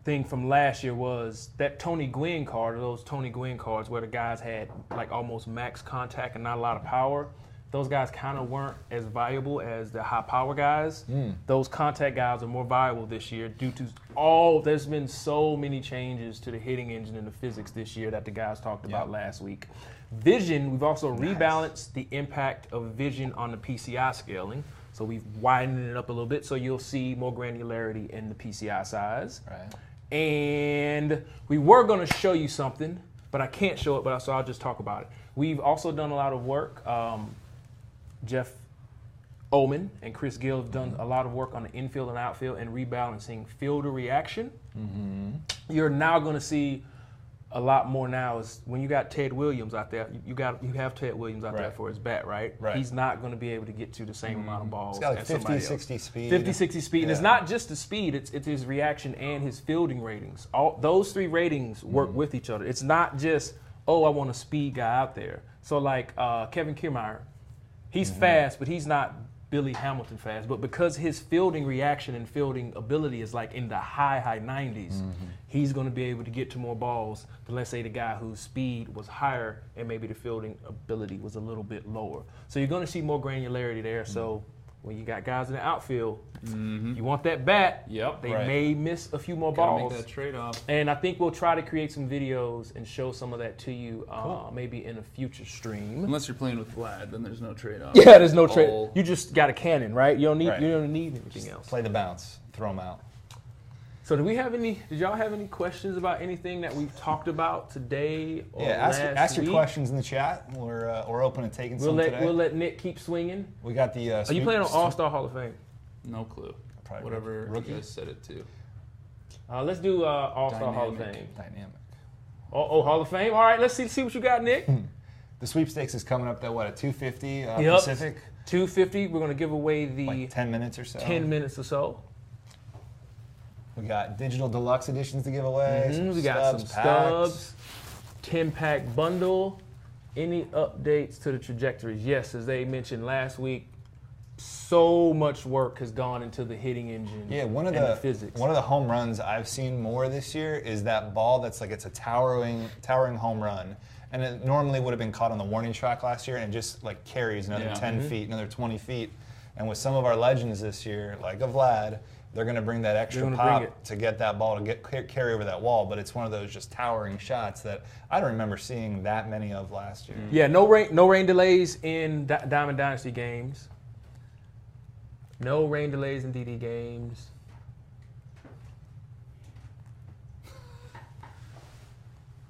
thing from last year was that Tony Gwynn card, or those Tony Gwynn cards where the guys had like almost max contact and not a lot of power. Those guys kind of weren't as valuable as the high power guys. Those contact guys are more valuable this year due to there's been so many changes to the hitting engine and the physics this year that the guys talked about last week. Vision, we've also rebalanced the impact of vision on the PCI scaling. So we've widened it up a little bit so you'll see more granularity in the PCI size. Right. And we were going to show you something, but I can't show it, so I'll just talk about it. We've also done a lot of work. Jeff Oman and Chris Gill have done a lot of work on the infield and outfield and rebalancing fielder reaction. You're now going to see a lot more now is when you got Ted Williams out there, you have Ted Williams out there Right. for his bat, right? Right. He's not going to be able to get to the same amount of balls He's got like as somebody 50, else. 60 speed. 50, 60 speed. And it's Yeah. not just the speed, it's his reaction and his fielding ratings. All those 3 ratings work with each other. It's not just, I want a speed guy out there. So like Kevin Kiermaier, he's fast, but he's not Billy Hamilton fast. But because his fielding reaction and fielding ability is like in the high 90s, he's going to be able to get to more balls than, let's say, the guy whose speed was higher and maybe the fielding ability was a little bit lower. So you're going to see more granularity there. So when you got guys in the outfield, you want that bat. Yep. They Right. may miss a few more Gotta balls. make that trade-off. And I think we'll try to create some videos and show some of that to you, maybe in a future stream. Unless you're playing with Vlad, then there's no trade-off. Yeah, there's no trade. Oh. You just got a cannon, right? You don't need Right. you don't need anything else. Play the bounce, throw them out. So did y'all have any questions about anything that we've talked about today or Yeah, ask your week? questions in the chat. We're open to taking We'll some let today. we'll let Nick keep swinging. We got the. Are you playing on All-Star Hall of Fame? No clue. Probably Whatever rookie. you guys set it to. Let's do All-Star Hall of Dynamic. Fame. Dynamic. Oh, Hall of Fame. All right, let's see what you got, Nick. The sweepstakes is coming up at what, at 250 Yep. Pacific? 250. We're gonna give away the Like 10 minutes or so. 10 minutes or so. We got digital deluxe editions to give away. Some We got some packs. stubs, 10-pack bundle. Any updates to the trajectories? Yes, as they mentioned last week, so much work has gone into the hitting engine. Yeah, one of and the physics. one of the home runs I've seen more this year is that ball that's like it's a towering home run, and it normally would have been caught on the warning track last year, and it just like carries another Yeah. 10 feet, another 20 feet, and with some of our legends this year, like a Vlad, they're going to bring that extra gonna pop bring it. to get that ball to carry over that wall. But it's one of those just towering shots that I don't remember seeing that many of last year. Yeah, no rain delays in Diamond Dynasty games. No rain delays in DD games.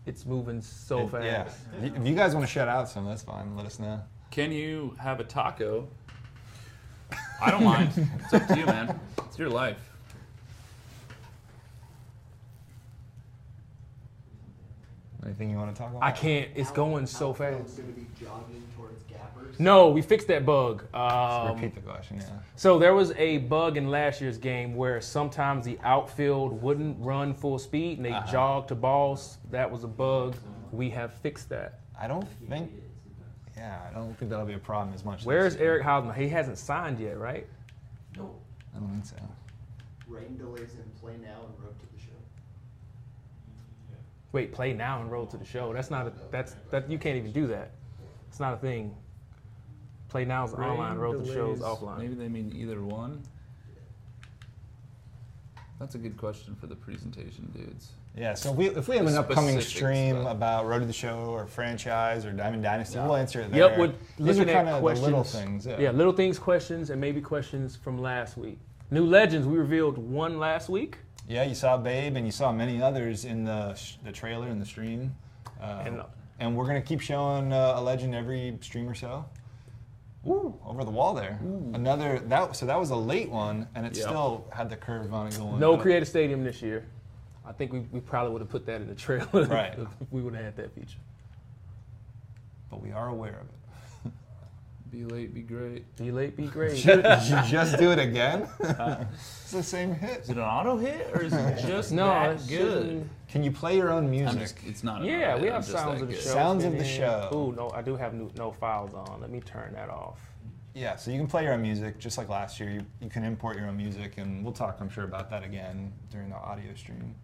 It's moving so fast. Yeah. If you guys want to shout out some, that's fine. Let us know. Can you have a taco? I don't mind. It's up to you, man. It's your life. Anything you want to talk about? I can't. It's going so Outfield's fast. going to be jogging towards gappers. No, we fixed that bug. Repeat the question, yeah. So there was a bug in last year's game where sometimes the outfield wouldn't run full speed and they jog to balls. That was a bug. We have fixed that. I don't think that'll be a problem as much. Where's this year. Eric Hausman? He hasn't signed yet, right? No. I don't think so. Rain delays in play now and road to the show. Wait, play now and roll to the show. That's not that you can't even do that. It's not a thing. Play now is online, roll to the show is offline. Maybe they mean either one. That's a good question for the presentation dudes. Yeah, so if we have an upcoming Specific stream stuff. about Road to the Show or franchise or Diamond Dynasty, we'll answer it there. Yep, we're These are looking kind at of the questions. little things. Yeah, little things, questions, and maybe questions from last week. New legends. We revealed one last week. Yeah, you saw Babe and you saw many others in the trailer and the stream. And we're going to keep showing a legend every stream or so. Ooh, over the wall there. So that was a late one, and it still had the curve on it going. No Creative Stadium this year. I think we probably would have put that in the trailer Right. if we would have had that feature. But we are aware of it. Be late, be great. Be late, be great. Did you just do it again? It's the same hit. Is it an auto hit or is it just No, that it's good? Can you play your own music? It's not. an Yeah, auto we hit, have I'm just sounds that of the good. show. Sounds of the spinning. show. Ooh, no, I do have no files on. Let me turn that off. Yeah, so you can play your own music, just like last year. You can import your own music, and we'll talk, I'm sure, about that again during the audio stream.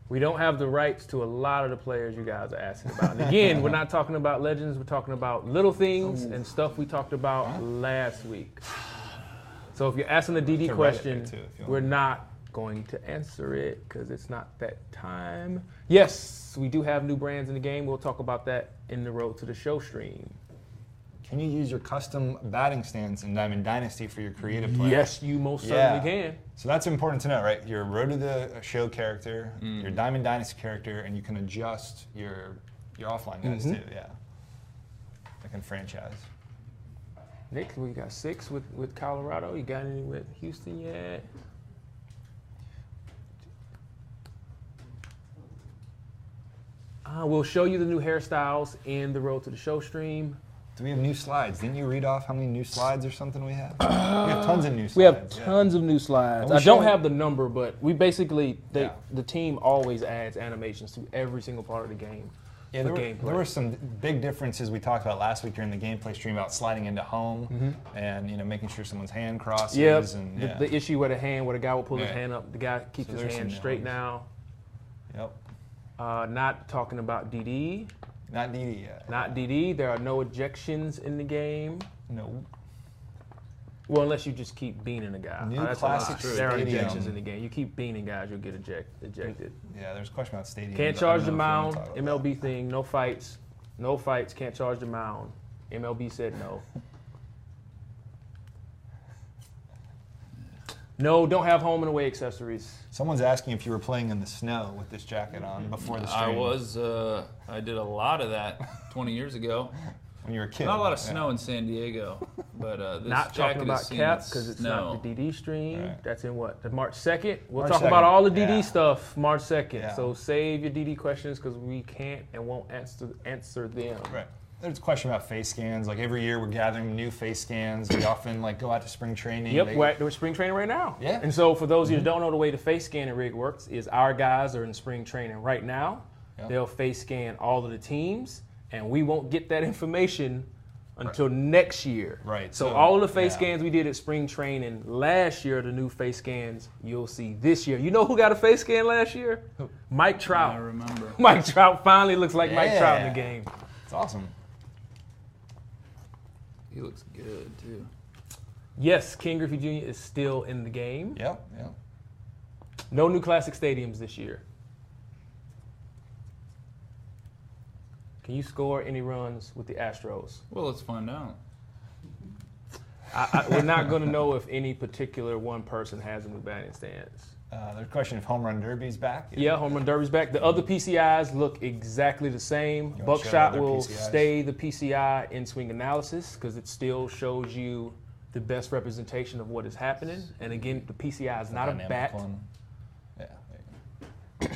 We don't have the rights to a lot of the players you guys are asking about. And again, we're not talking about legends. We're talking about little things and stuff we talked about last week. So if you're asking a DD To Reddit question, too, if you want. we're not going to answer it because it's not that time. Yes, we do have new brands in the game. We'll talk about that in the Road to the Show stream. Can you use your custom batting stance in Diamond Dynasty for your creative play? Yes, you most certainly can. So that's important to know, right? Your Road to the Show character, your Diamond Dynasty character, and you can adjust your offline guys too, yeah. Like in franchise. Nick, we got 6 with Colorado. You got any with Houston yet? We'll show you the new hairstyles in the Road to the Show stream. Do we have new slides? Didn't you read off how many new slides or something we have? We have tons of new slides. We have yeah. tons of new slides. And we I don't show- have the number, but we basically, Yeah. the team always adds animations to every single part of the game. Yeah, for there gameplay. were some big differences we talked about last week during the gameplay stream about sliding into home and making sure someone's hand crosses. Yep. And, The issue with a hand, where the guy will pull his Yeah. hand up, the guy keeps So his there's hand some straight new now. Yep. Not talking about DD. Not DD yet. Not DD. There are no ejections in the game. No. Well, unless you just keep beaning a guy. New That's classic true. There are stadium. ejections in the game. You keep beaning guys, you'll get ejected. Yeah, there's a question about stadium. Can't but I charge don't the know if we mound. wanna talk about MLB thing. No fights. No fights. Can't charge the mound. MLB said no. No, don't have home and away accessories. that. Someone's asking if you were playing in the snow with this jacket on before the stream. I did a lot of that 20 years ago. When you were a kid. Not a lot of Yeah. snow in San Diego, but this Not jacket talking about has seen Cap because it's snow. not the DD stream. Right. That's in what? The March 2nd? We'll March talk 2nd. about all the DD Yeah. stuff March 2nd. Yeah. So save your DD questions because we can't and won't answer them. Right. There's a question about face scans. Like every year we're gathering new face scans. We often like go out to spring training. Yep, we're at spring training right now. Yeah. And so for those of you who don't know the way the face scanning rig works is our guys are in spring training right now. Yep. They'll face scan all of the teams and we won't get that information until next year. Right, So so, all of the face yeah. scans we did at spring training last year, the new face scans you'll see this year. You know who got a face scan last year? Mike Trout. I remember. Mike Trout finally looks like Mike Trout in Yeah. the game. It's awesome. He looks good too. Yes, King Griffey Jr. is still in the game. Yep. Yep. No new classic stadiums this year. Can you score any runs with the Astros? Well, let's find out. We're not going to know if any particular one person has a new batting stance. There's a question if home run derby's back. Yeah, home run derby's back. The other PCIs look exactly the same. You wanna show Buckshot the other will PCIs? stay the PCI in swing analysis because it still shows you the best representation of what is happening. And again, the PCI is not a Dynamic bat. one. Yeah. There you go.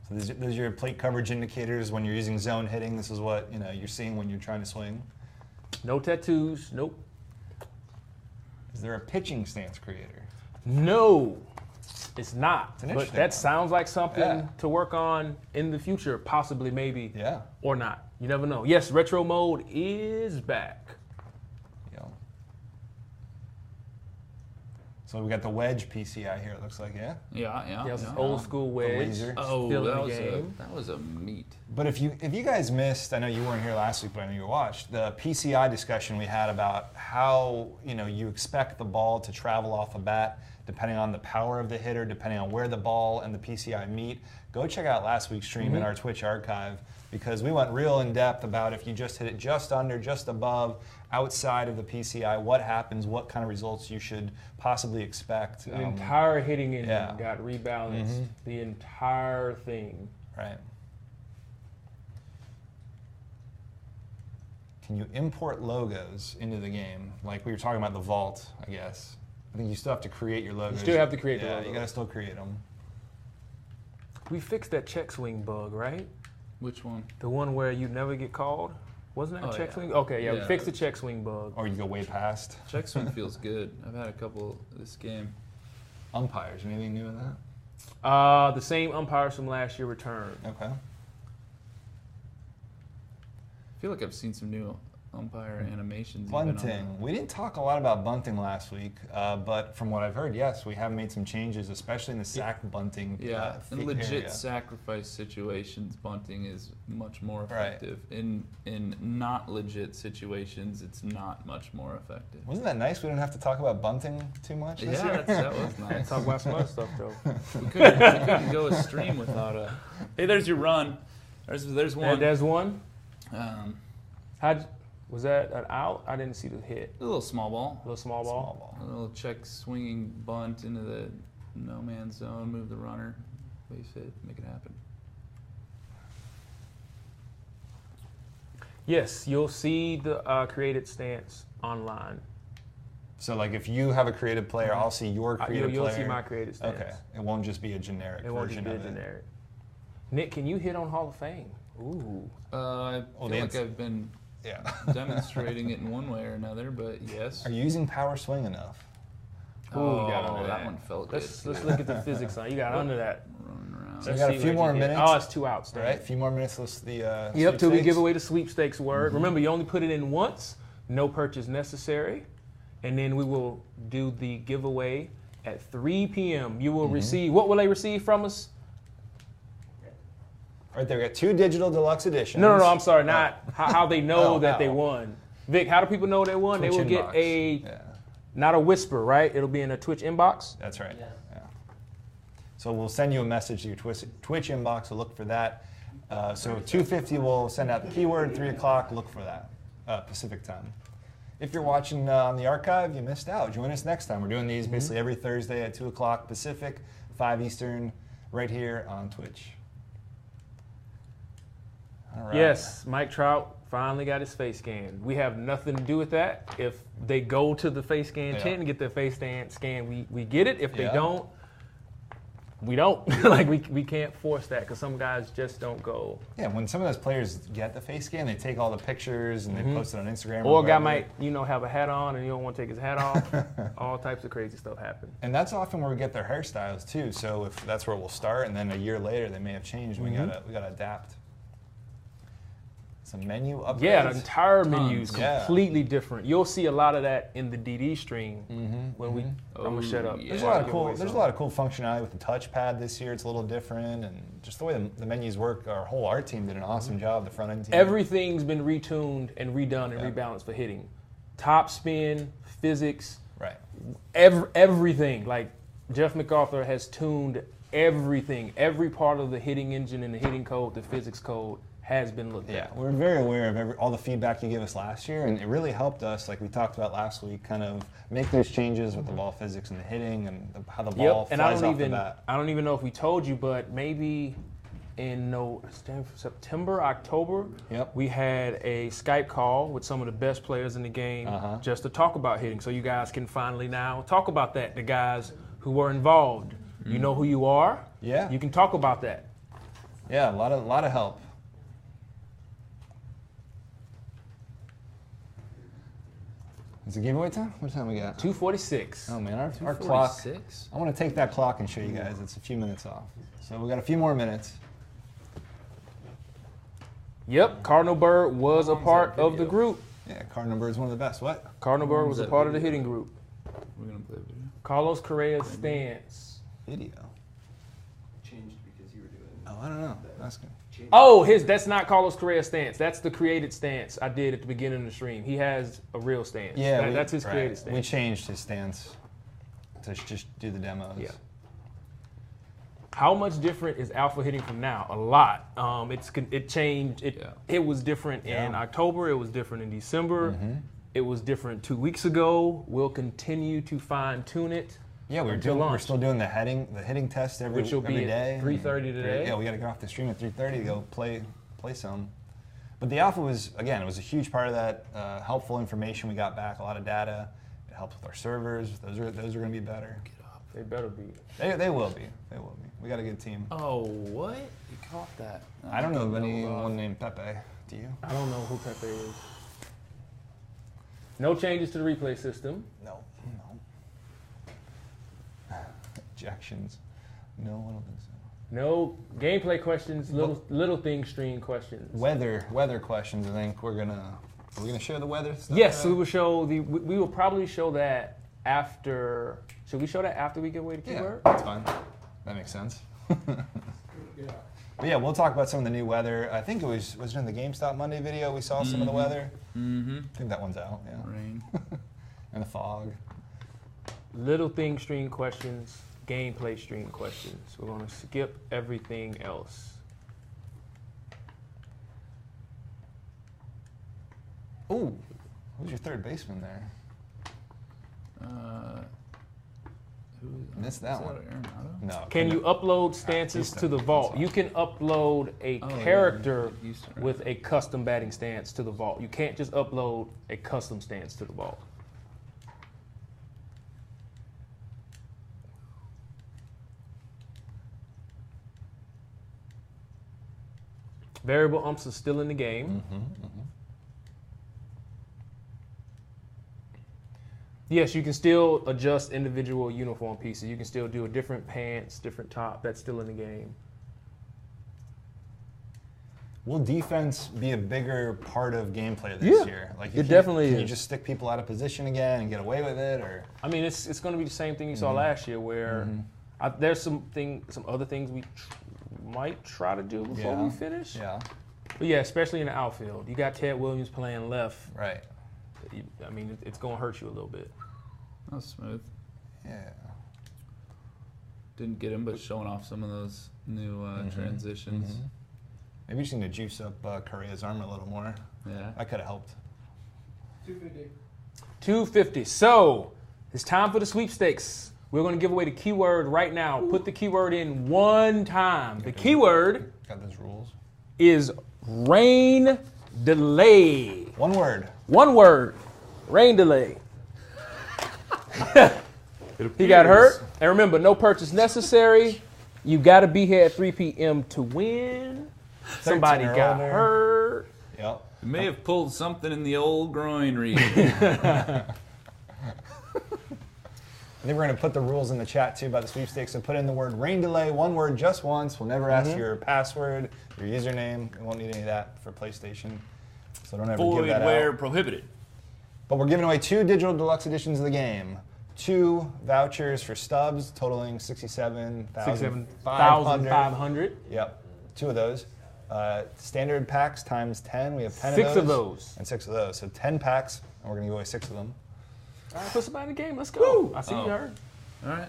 So those are your plate coverage indicators when you're using zone hitting. This is what you're seeing when you're trying to swing. No tattoos. Nope. Is there a pitching stance creator? No, it's not. It's an But interesting that one. sounds like something Yeah. to work on in the future, possibly, maybe, Yeah. or not. You never know. Yes, retro mode is back. Yeah. So we got the wedge PCI here. It looks like Yeah. Yes, old school wedge. laser. Oh, still in that the was game. that was a meat. But if you guys missed, I know you weren't here last week, but I know you watched the PCI discussion we had about how you expect the ball to travel off a bat depending on the power of the hitter, depending on where the ball and the PCI meet. Go check out last week's stream in our Twitch archive because we went real in depth about if you just hit it just under, just above, outside of the PCI, what happens, what kind of results you should possibly expect. The entire hitting engine yeah. got rebalanced. The entire thing. Right. Can you import logos into the game? Like we were talking about the vault, I guess. I think you still have to create your logos. You still have to create the Yeah, logos. you gotta still create them. We fixed that check swing bug, right? Which one? The one where you never get called? Wasn't that a Oh, check yeah. swing? Okay, yeah, we Yeah. fixed the check swing bug. Or you go way past. Check swing feels good. I've had a couple this game. Umpires, anything new in that? The same umpires from last year returned. Okay. I feel like I've seen some new umpire animations. even on Bunting. We didn't talk a lot about bunting last week, but from what I've heard, yes, we have made some changes, especially in the sack bunting. Yeah, in legit area. sacrifice situations, bunting is much more Right. effective. In not legit situations, it's not much more effective. Wasn't that nice? We didn't have to talk about bunting too much this year? Yeah, that was nice. Talk about some other stuff, though. We couldn't go a stream without a. Hey, there's your run. There's one. There's one. Um, Was that an out? I didn't see the hit. a little small ball. A little small ball. A little check swinging bunt into the no man's zone. Move the runner. Base hit. Make it happen. Yes, you'll see the created stance online. So like if you have a creative player, I'll see your creative You'll player. see my created stance. Okay. It won't just be a generic It won't just version be a of it. generic. Nick, can you hit on Hall of Fame? Ooh. I Well, feel the like answer- I've been Yeah. demonstrating it in one way or another, but yes. Are you using power swing enough? Ooh, Oh, you got under that that. one felt Let's good. look at the physics on it. You got under that. Running around. So we Let's got a see few where'd more you get. minutes. Oh, it's 2 outs. All right, a few more minutes. Let's the Yep, till we sweepstakes. give away the sweepstakes word. Remember, you only put it in once. No purchase necessary. And then we will do the giveaway at 3 p.m. You will receive, what will they receive from us? Right there, we got 2 digital deluxe editions. No, I'm sorry, not how they know that they how? won. Vic, how do people know they won? Twitch They will inbox. get not a whisper, right? It'll be in a Twitch inbox. That's right. Yeah. So we'll send you a message to your Twitch inbox. So look for that. So 2:50, we'll send out the keyword. 3 o'clock, look for that Pacific time. If you're watching on the archive, you missed out. Join us next time. We're doing these basically every Thursday at 2 o'clock Pacific, 5 Eastern, right here on Twitch. All right. Yes, Mike Trout finally got his face scanned. We have nothing to do with that. If they go to the face scan tent and get their face scan, we get it. If they don't, we don't. Like we can't force that because some guys just don't go. Yeah, when some of those players get the face scan, they take all the pictures and they post it on Instagram. Or a guy might, have a hat on and you don't want to take his hat off. All types of crazy stuff happen. And that's often where we get their hairstyles too. So if that's where we'll start, and then a year later they may have changed. We gotta adapt. Some menu upgrades. Yeah, the entire menu is Yeah. completely different. You'll see a lot of that in the DD stream when we. I'm gonna shut up. There's a lot of cool. There's a lot of cool functionality with the touchpad this year. It's a little different, and just the way the menus work. Our whole art team did an awesome job. The front end team. Everything's been retuned and redone and rebalanced for hitting. Top spin, physics, Right. everything. Like Jeff MacArthur has tuned everything. Every part of the hitting engine and the hitting code, the physics code has been looked Yeah, at. we're very aware of all the feedback you gave us last year, and it really helped us, like we talked about last week, kind of make those changes with the ball physics and the hitting and how the ball And flies off the bat. I don't even know if we told you, but maybe in September, October, we had a Skype call with some of the best players in the game just to talk about hitting. So you guys can finally now talk about that. The guys who were involved, you know who you are. Yeah. You can talk about that. Yeah, a lot of help. Is it giveaway time? What time we got? 2:46. Oh man, our clock. 46? I want to take that clock and show you guys. It's a few minutes off. So we got a few more minutes. Yep, Cardinal Bird was a part of the group. Yeah, Cardinal Bird's one of the best. What? Cardinal Bird was a part of the hitting group. We're gonna play a video. Carlos Correa's stance. Video. Changed because you were doing. Oh, I don't know. That's good. Oh, that's not Carlos Correa's stance. That's the created stance I did at the beginning of the stream. He has a real stance. Yeah, that's his created We stance. changed his stance to just do the demos. Yeah. How much different is alpha hitting from now? A lot. It changed. It was different in October. It was different in December. It was different 2 weeks ago. We'll continue to fine tune it. Yeah, we're still doing the hitting test every Which will be day. at 3:30 today. Yeah, we got to get off the stream at 3:30 to go play some. But the alpha was, again, it was a huge part of that helpful information we got back, a lot of data. It helps with our servers. Those are going to be better. They better be. They will be. They will be. We got a good team. Oh, what? You caught that. I don't know of anyone named Pepe. Do you? I don't know who Pepe is. No changes to the replay system. No. Ejections. No, I don't think so. No gameplay questions. Little thing stream questions. Weather questions. I think we're gonna show the weather stuff. Yes, we will show we will probably show that after. Should we show that after we give away the keyword? Yeah, that's fine. That makes sense. But yeah, we'll talk about some of the new weather. I think it was it in the GameStop Monday video we saw some of the weather. I think that one's out. Yeah. Rain. And the fog. Little thing stream questions. Gameplay stream questions. We're going to skip everything else. Ooh, who's your third baseman there? Missed that one. Arenado? No. Can you upload stances to the vault? You can upload a character with a custom batting stance to the vault. You can't just upload a custom stance to the vault. Variable umps are still in the game. Yes, you can still adjust individual uniform pieces. You can still do a different pants, different top. That's still in the game. Will defense be a bigger part of gameplay this year? Like it definitely can is. you just stick people out of position again and get away with it, or? I mean, it's going to be the same thing you saw last year, where there's some other things might try to do before we finish. Yeah. But yeah, especially in the outfield. You got Ted Williams playing left. Right. I mean, it's going to hurt you a little bit. That was smooth. Yeah. Didn't get him, but showing off some of those new transitions. Maybe you just need to juice up Correa's arm a little more. Yeah. That could have helped. 250. 250. So it's time for the sweepstakes. We're going to give away the keyword right now. Put the keyword in one time. The keyword Got those rules. is rain delay. One word. One word. Rain delay. He got hurt. And remember, no purchase necessary. You got to be here at 3 p.m. to win. Somebody 13 or got older. hurt. Yep. You may have pulled something in the old groin region. I think we're going to put the rules in the chat too about the sweepstakes. So put in the word rain delay, one word just once. We'll never ask your password, your username. We won't need any of that for PlayStation. So don't ever give Void that where out. prohibited. But we're giving away 2 digital deluxe editions of the game. 2 vouchers for stubs totaling $67,500. 500. Yep. 2 of those. Standard packs times 10. We have 10 6 of of those. those. And 6 of those. So 10 packs, and we're going to give away 6 of them. All right, put somebody in the game. Let's go. I see you heard. All right.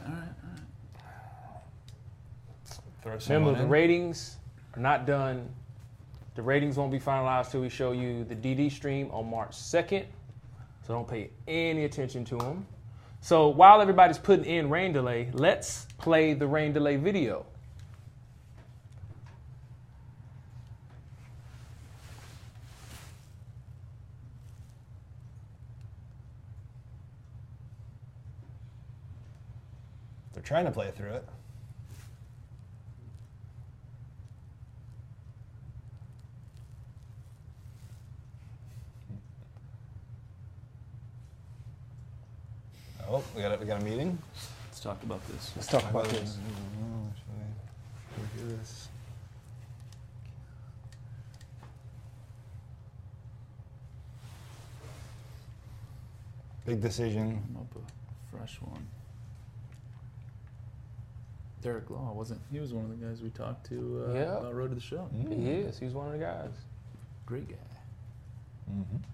Throw someone Remember, the in. ratings are not done. The ratings won't be finalized till we show you the DD stream on March 2nd. So don't pay any attention to them. So while everybody's putting in rain delay, let's play the rain delay video. They're trying to play through it. Oh, we got a meeting. Let's talk about this. Let's talk about this. Do this. Big decision. I'm up a fresh one. Derek Law wasn't. He was one of the guys we talked to Yeah. about Road to the Show. He is. He's one of the guys. Great guy.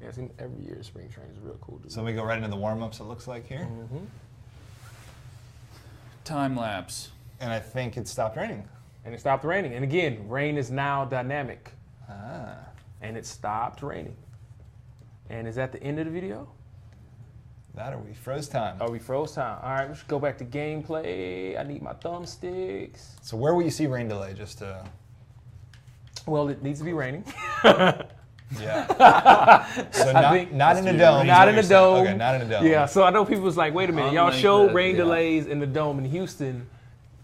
Yeah, I see him every year. Spring training is real cool, dude. So we go right into the warm-ups, it looks like here. Time lapse. And I think it stopped raining. And it stopped raining. And again, rain is now dynamic. Ah. And it stopped raining. And is that the end of the video? That or we froze time. Oh, we froze time. All right, we should go back to gameplay. I need my thumbsticks. So where will you see rain delay? Just to... Well, it needs to be raining. Yeah. So think- not in a dome. Not is in what the you're saying. dome. Okay, not in a dome. Yeah, so I know people was like, wait a minute, y'all Unlike showed that, rain yeah. delays in the dome in Houston.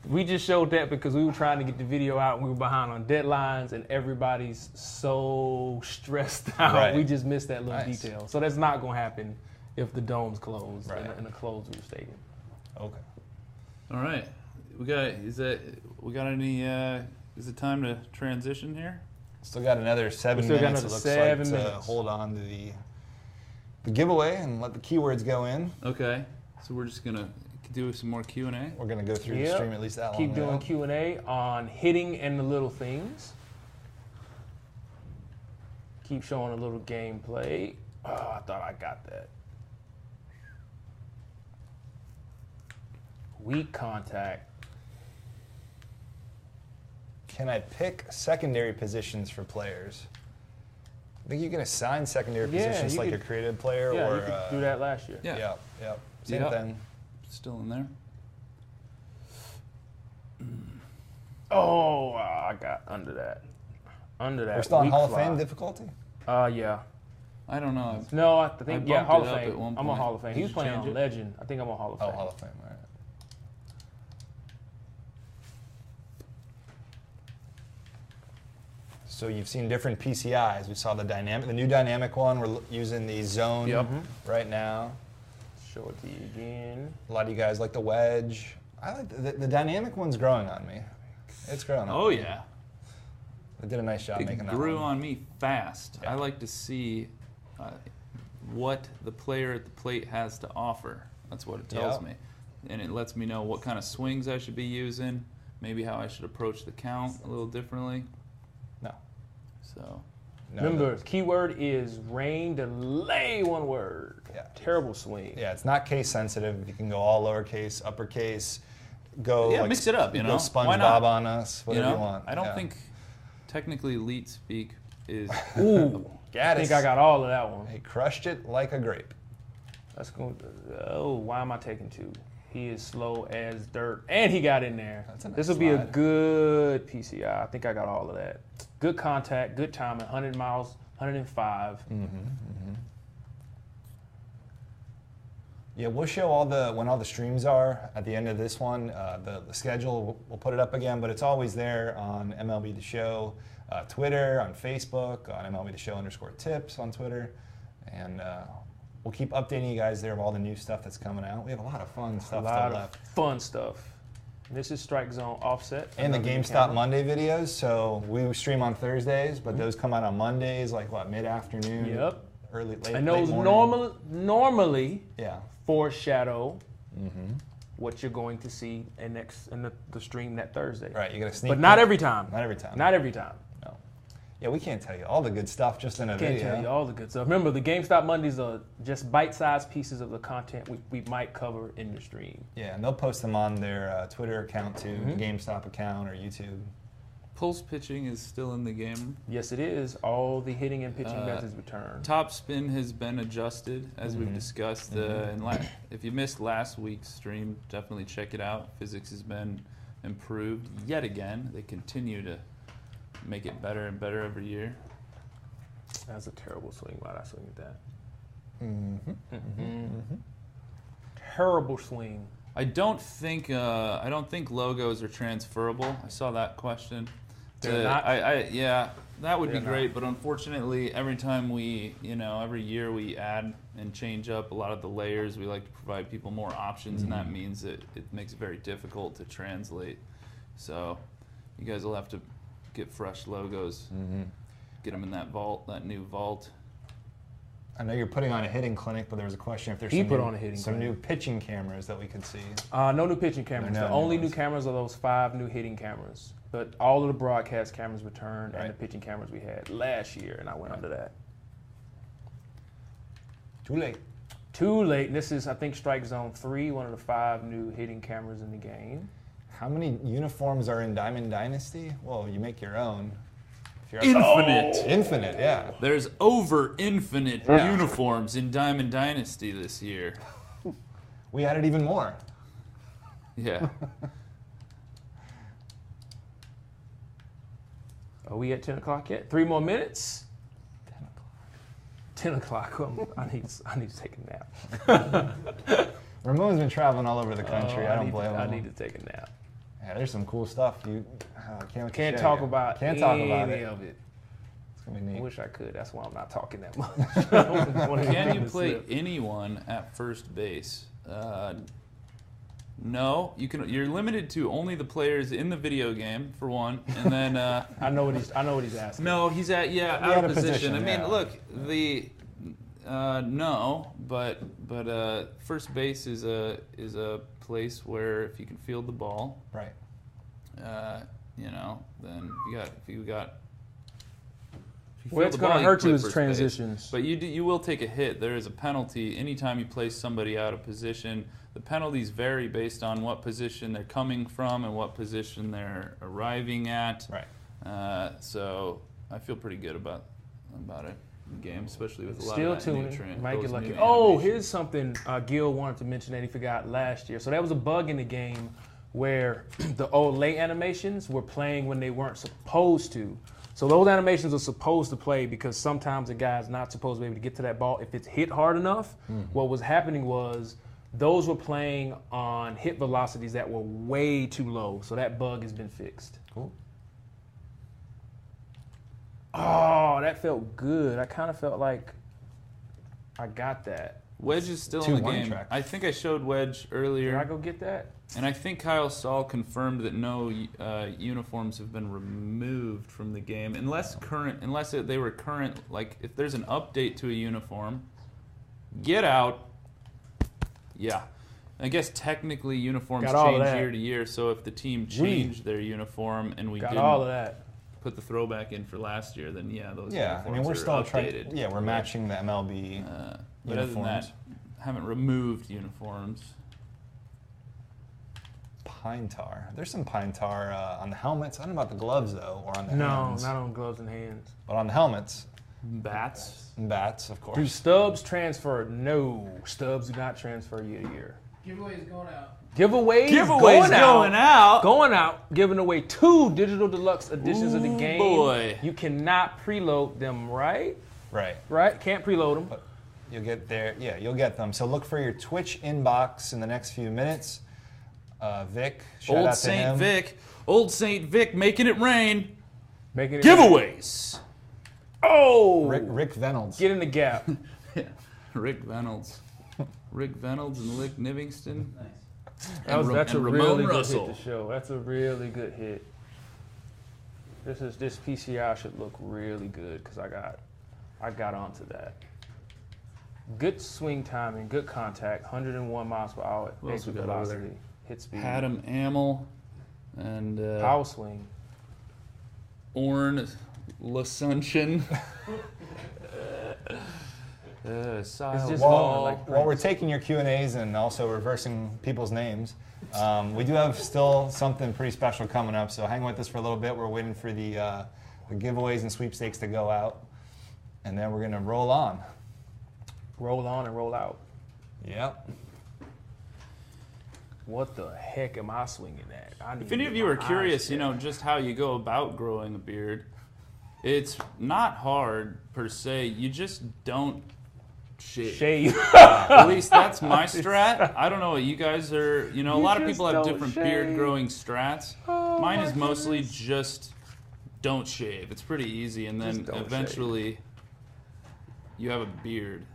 We just showed that because we were trying to get the video out and we were behind on deadlines and everybody's so stressed out. Right. We just missed that little Nice. detail. So that's not going to happen if the dome's closed Right. in a closed roof stadium. Okay. All right. We got any is it time to transition here? Still got another 7 still got minutes. It another looks 7 like to minutes. hold on to the giveaway and let the keywords go in. Okay. So we're just gonna do some more Q&A. We're gonna go through the Yep. stream at least that Keep long. doing now. Q&A on hitting and the little things. Keep showing a little gameplay. Oh, I thought I got that. Weak contact. Can I pick secondary positions for players? I think you can assign secondary Yeah, positions you like could- a creative player Yeah, or you could do that last year. Yeah. Yep. Same Yep. thing. Still in there. Oh, I got under that. Under that. We're still on weak Hall of fly. Fame difficulty? Yeah. I don't know. No, I think, yeah, bumped Hall it of up Fame. at one I'm on point. Hall of Fame. Did He was you playing change on it? Legend. I think I'm on Hall of Fame. Oh, Hall of Fame, all right. So you've seen different PCIs. We saw the new dynamic one. We're using the zone Yep. right now. Show it to you again. A lot of you guys like the wedge. I like the dynamic one's growing on me. It's growing on Oh me. yeah. They did a nice job It making that grew one. on me fast. Yeah. I like to see what the player at the plate has to offer. That's what it tells Yeah. me. And it lets me know what kind of swings I should be using, maybe how I should approach the count a little differently. No. So No, Remember, keyword is rain delay, one word. Yeah. Terrible swing. Yeah, it's not case sensitive. You can go all lowercase, uppercase, go yeah, like, mix it up. You go know, Why SpongeBob not? on us, whatever you, know, want. I don't Yeah. think technically elite speak is. Ooh, I Gaddis. think I got all of that one. He crushed it like a grape. Let's go. Oh, why am I taking 2? He is slow as dirt, and he got in there. That's a nice This will be a slide. good PCI. I think I got all of that. Good contact, good timing, 100 miles, 105. Yeah, we'll show when all the streams are at the end of this one. The schedule, we'll put it up again, but it's always there on MLB The Show, Twitter, on Facebook, on MLB The Show _tips on Twitter. And we'll keep updating you guys there of all the new stuff that's coming out. We have a lot of fun A stuff lot still of left. fun stuff. This is Strike Zone Offset. And the another new GameStop camera. Monday videos. So we stream on Thursdays, but those come out on Mondays, like what, mid-afternoon? Yep. Late And those morning. normally Yeah. foreshadow what you're going to see in the stream that Thursday. Right, you got to sneak But not peek. every time. Not every time. Not every time. No. Yeah, we can't tell you all the good stuff just in a Can't video. tell you all the good stuff. Remember, the GameStop Mondays are just bite-sized pieces of the content we might cover in the stream. Yeah, and they'll post them on their Twitter account too, GameStop account or YouTube. Pulse pitching is still in the game. Yes, it is. All the hitting and pitching methods return. Top spin has been adjusted, as we've discussed. If you missed last week's stream, definitely check it out. Physics has been improved yet again. They continue to make it better and better every year. That's a terrible swing. Why'd I swing at that? Terrible swing. I don't think logos are transferable. I saw that question. They're not? Yeah, that would be They're great, but unfortunately, every time every year we add and change up a lot of the layers, we like to provide people more options, and that means that it makes it very difficult to translate. So, you guys will have to get fresh logos, get them in that vault, that new vault. I know you're putting on a hitting clinic, but there was a question if there's He some, put new, on a hitting some clinic. new pitching cameras that we could see. No new pitching cameras. No The new only ones. new cameras are those 5 new hitting cameras. But all of the broadcast cameras returned and Right. the pitching cameras we had last year, and I went under that. Too late. Too late. And this is, I think, Strike Zone 3, one of the 5 new hitting cameras in the game. How many uniforms are in Diamond Dynasty? Well, you make your own. If Infinite. Infinite, yeah. There's over infinite uniforms in Diamond Dynasty this year. We added even more. Yeah. Are we at 10 o'clock yet? 3 more minutes? 10 o'clock. I need to take a nap. Ramon's been traveling all over the country. I don't blame him. I need to take a nap. Yeah, there's some cool stuff. Can't Can't talk about Can't any talk about it. of it. It's gonna be I neat. wish I could. That's why I'm not talking that much. Can you play anyone at first base? No, you can. You're limited to only the players in the video game, for one, and then. I know what he's asking. No, he's out out of of position. position, I mean, yeah. look, no, but first base is a place where if you can field the ball, Right. then if you got. Well, it's going to hurt you as transitions. transitions. But you will take a hit. There is a penalty anytime you place somebody out of position. The penalties vary based on what position they're coming from and what position they're arriving at. Right. So I feel pretty good about it in the game, especially with a lot Still of that new tuning. Might get those lucky. new Oh, animations. here's something Gil wanted to mention that he forgot last year. So there was a bug in the game where the old late animations were playing when they weren't supposed to. So those animations are supposed to play because sometimes a guy's not supposed to be able to get to that ball if it's hit hard enough. What was happening was those were playing on hit velocities that were way too low. So that bug has been fixed. Cool. Oh, that felt good. I kind of felt like I got that. Wedge is still in the 2-1 game. track. I think I showed Wedge Did I earlier, go get that? and I think Kyle Stahl confirmed that no uniforms have been removed from the game, unless they were current. Like if there's an update to a uniform, get out. Yeah, I guess technically uniforms Got all of change that. year to year, so if the team changed their uniform and we Got didn't all of that. put the throwback in for last year, then yeah, those Yeah, I mean, we're uniforms still are trying. updated. Yeah, we're matching the MLB But other than uniforms. that, haven't removed uniforms. Pine tar. There's some pine tar on the helmets. I don't know about the gloves though, or on the No, hands. not on gloves and hands. But on the helmets Bats. and bats, of Do course. stubs transfer? No, stubs do not transfer year to year. Giveaways going out. Giveaways, going out, giving away 2 digital deluxe editions of the Ooh, game. boy. You cannot preload them, right? Right. Right? Can't preload them. But you'll get there. Yeah, you'll get them. So look for your Twitch inbox in the next few minutes. Vic, shout Old out to Saint him. Vic. Old Saint Vic making it rain. Making it Giveaways. Oh, Rick Venelds. get in the gap. Rick Venelds. Rick Venelds and Lick Nivingston. That's a and really Ramon good Russell. hit to show. That's a really good hit. This PCI should look really good because I got onto that. Good swing timing, good contact, 101 miles per hour What else exit we got over there? velocity, hit speed, Adam Amel and power swing. Orn L'Ascension. It's While, just flowing like while we're Prince. taking your Q&As and also reversing people's names, we do have still something pretty special coming up, so hang with us for a little bit. We're waiting for the giveaways and sweepstakes to go out, and then we're going to roll on. Roll on and roll out. Yep. What the heck am I swinging at? I need If any to of get you my are curious, eyes you know, checked. just how you go about growing a beard, it's not hard per se. You just don't shave. Shave. At least that's my strat. I don't know what you guys are, you know, a You lot of just people have don't different beard shave. growing strats. Oh, Mine my is mostly goodness. just don't shave. It's pretty easy, and then Just don't eventually you have a beard.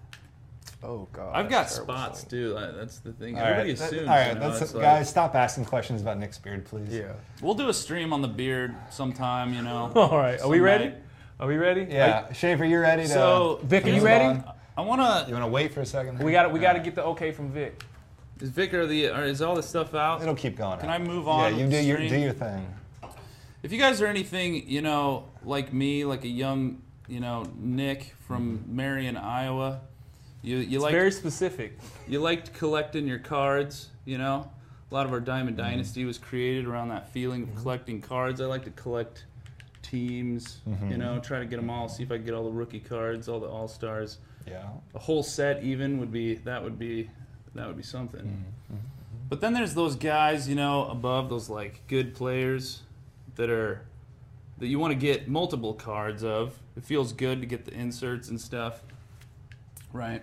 Oh God. I've got that's terrible spots swing. too. That's the thing. All right, Everybody assumes. all right, you know, let's, it's like- guys, stop asking questions about Nick's beard, please. Yeah. We'll do a stream on the beard sometime. You know. All right. Are we some ready? night. Are we ready? Yeah, Schaefer, you ready to? So, Vic, are turn you this ready? on? I wanna. You want to wait for a second? We got to get the okay from Vic. Is Vic or is all this stuff out? It'll keep going. Can out. I move on Yeah, you with do the your stream? do your thing. If you guys are anything, you know, like me, like a young, you know, Nick from Marion, Iowa, you It's like very specific. you liked collecting your cards. You know, a lot of our Diamond Dynasty was created around that feeling of collecting cards. I like to collect teams. You know, try to get them all. See if I can get all the rookie cards, all the All Stars. Yeah. A whole set even would be something. But then there's those guys, you know, above those like good players that you want to get multiple cards of. It feels good to get the inserts and stuff. Right.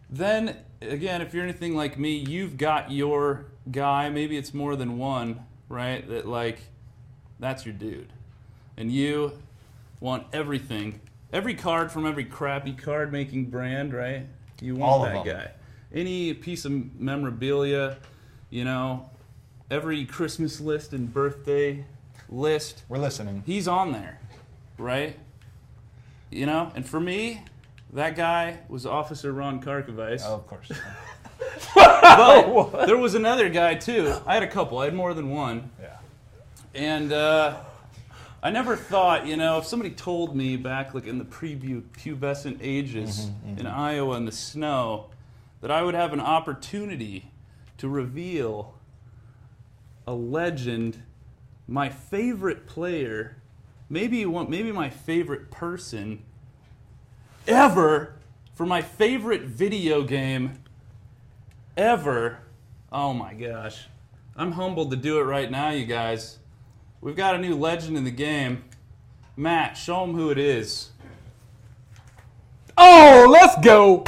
Then again, if you're anything like me, you've got your guy, maybe it's more than one, right? That like that's your dude. And you want everything. Every card from every crappy card making brand, right? You want All of that them. guy. Any piece of memorabilia, you know, every Christmas list and birthday list, We're listening. he's on there, right? You know, and for me, that guy was Officer Ron Karkovice. Oh, of course. But there was another guy too. I had a couple. I had more than one. Yeah. And I never thought, you know, if somebody told me back like in the pubescent ages in Iowa in the snow that I would have an opportunity to reveal a legend, my favorite player, maybe my favorite person ever for my favorite video game ever. Oh my gosh. I'm humbled to do it right now, you guys. We've got a new legend in the game. Matt, show them who it is. Oh, let's go.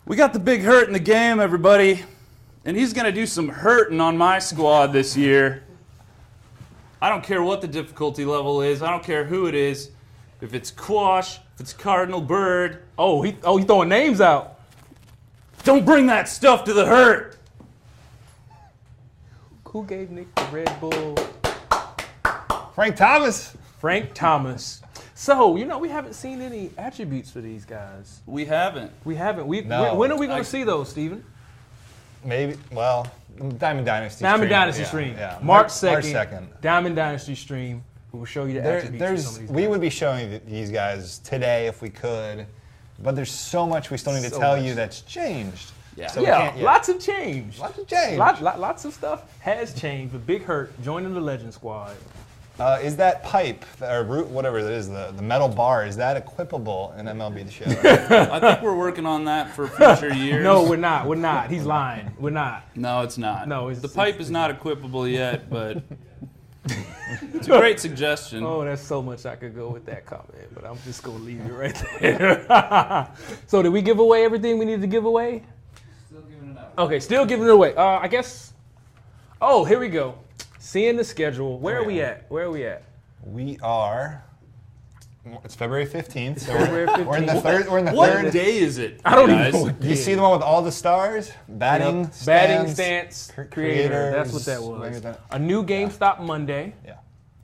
We got the big hurt in the game, everybody. And he's going to do some hurting on my squad this year. I don't care what the difficulty level is. I don't care who it is. If it's Quash, if it's Cardinal Bird. Oh, he throwing names out. Don't bring that stuff to the hurt. Who gave Nick the Red Bull? Frank Thomas. Frank Thomas. So, you know, we haven't seen any attributes for these guys. We haven't. We haven't. No. When are we going I- to see those, Steven? Maybe. Well, Diamond Dynasty. Diamond stream. Dynasty Yeah, stream. Yeah. March 2nd. March 2nd. Diamond Dynasty stream. We will show you the attributes of some of these We guys. would be showing these guys today if we could, but there's so much we still need to So tell much. you that's changed. Yeah. So we Yeah, can't yet. lots have changed. Lots of change. Lots of stuff has changed. But Big Hurt joining the Legend Squad. Is that pipe or root, whatever it is, the metal bar, is that equipable in MLB The Show? I think we're working on that for future years. No, we're not. We're not. He's lying. We're not. No, it's not. No, it's- the pipe is not equipable yet, but it's a great suggestion. Oh, there's so much I could go with that comment, but I'm just gonna leave it right there. So did we give away everything we needed to give away? Still giving it out. Okay, still giving it away. I guess. Oh, here we go. Seeing the schedule. Where are we at? Where are we at? We are. It's February 15th, so February we're in the 15th. third. We're in the What third. day is it? I don't guys? even know. What You see the one with all the stars? Batting, Yep. Batting stands, stance creator. That's what that creators, was. A new GameStop Monday, Yeah,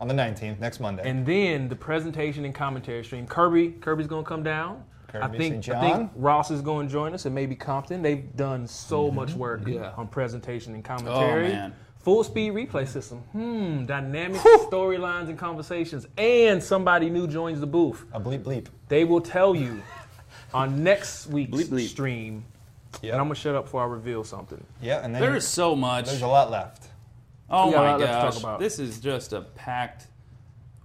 on the 19th, next Monday. and then the presentation and commentary stream. Kirby's gonna come down. I Kirby, think St. I think John. Ross is going to join us, and maybe Compton. They've done so much work Yeah. on presentation and Oh commentary. man. Full speed replay system. Dynamic storylines and conversations. And somebody new joins the booth. A bleep bleep. They will tell you on next week's Bleep, bleep. stream. Yep. And I'm going to shut up before I reveal something. Yeah, and then There is so much. there's a lot left. Oh We got a my lot left to talk gosh. about. This is just a packed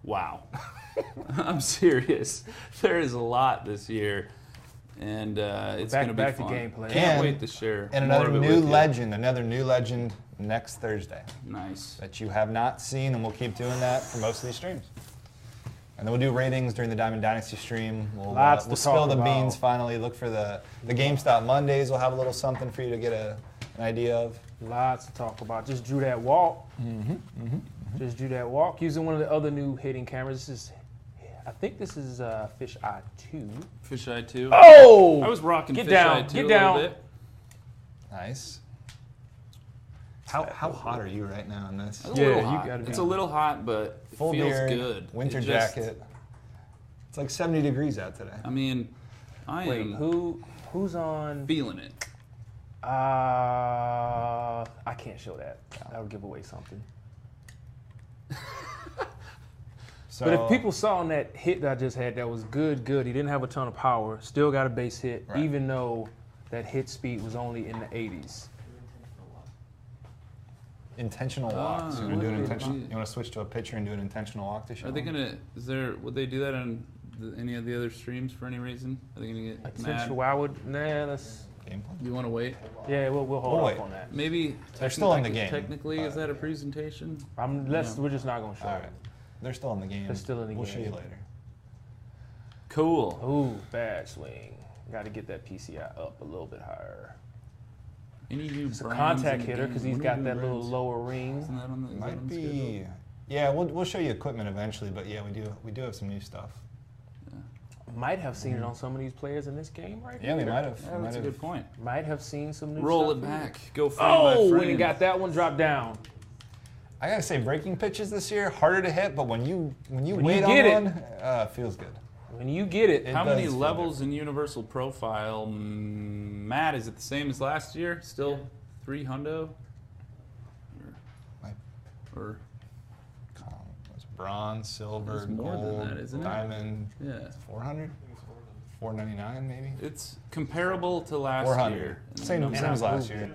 wow. I'm serious. There is a lot this year. And it's going to be back fun. to gameplay. Can't And- wait to share And more another of it new with you. legend, next Thursday Nice. that you have not seen, and we'll keep doing that for most of these streams. And then we'll do ratings during the Diamond Dynasty stream. We'll, Lots to we'll spill talk the about. beans finally. Look for the GameStop Mondays. We'll have a little something for you to get an idea of. Lots to talk about. Just drew that walk. Just drew that walk using one of the other new hitting cameras. I think this is Fisheye 2. Fisheye 2. Oh! I was rocking Get Fisheye down, 2 get a down. little bit. Nice. How hot are you right now in this? It's a Yeah, little you hot. gotta be- It's a little hot, but it Full feels beard, good. winter It just- jacket. It's like 70 degrees out today. I mean, I Wait, am who's on? feeling it. I can't show that. That would give away something. So, But if people saw on that hit that I just had, that was good. He didn't have a ton of power. Still got a base hit, Right. even though that hit speed was only in the 80s. intentional walks. You want to do an what intentional? did- You want to switch to a pitcher and do an intentional walk to show? Are they them? gonna? Would they do that on any of the other streams for any reason? Are they gonna get mad? Potential, I would. Nah, let's. Game plan? You want to wait? Yeah, we'll hold We'll off wait. on that. Maybe They're still in the game. Technically, is that a presentation? We're just not gonna show All it. right. They're still in the game. They're still in the We'll game. show you later. Cool. Ooh, bad swing. Got to get that PCI up a little bit higher. Any new It's a brands contact in the hitter game? because he's What are got new that little brands? lower ring. Isn't that on the, is that Might on the schedule? be. Yeah, we'll show you equipment eventually, but yeah, we do have some new stuff. Might have seen it on some of these players in this game right Yeah, we here. might have. Yeah, we that's a might good have. point. Might have seen some new Roll stuff it here. back. Go frame by Oh, frame. when he got that one dropped down. I gotta say, breaking pitches this year harder to hit, but when you When you wait get it. on one, it feels good. When you get it, It How does many feel levels in Universal Profile? Matt, is it the same as last year? Still 3 hundo? Might- Or It's bronze, silver, It's more than gold, that, isn't it? diamond. yeah, 400, 499 maybe. it's comparable to last 400. year. Same And as I'm last year.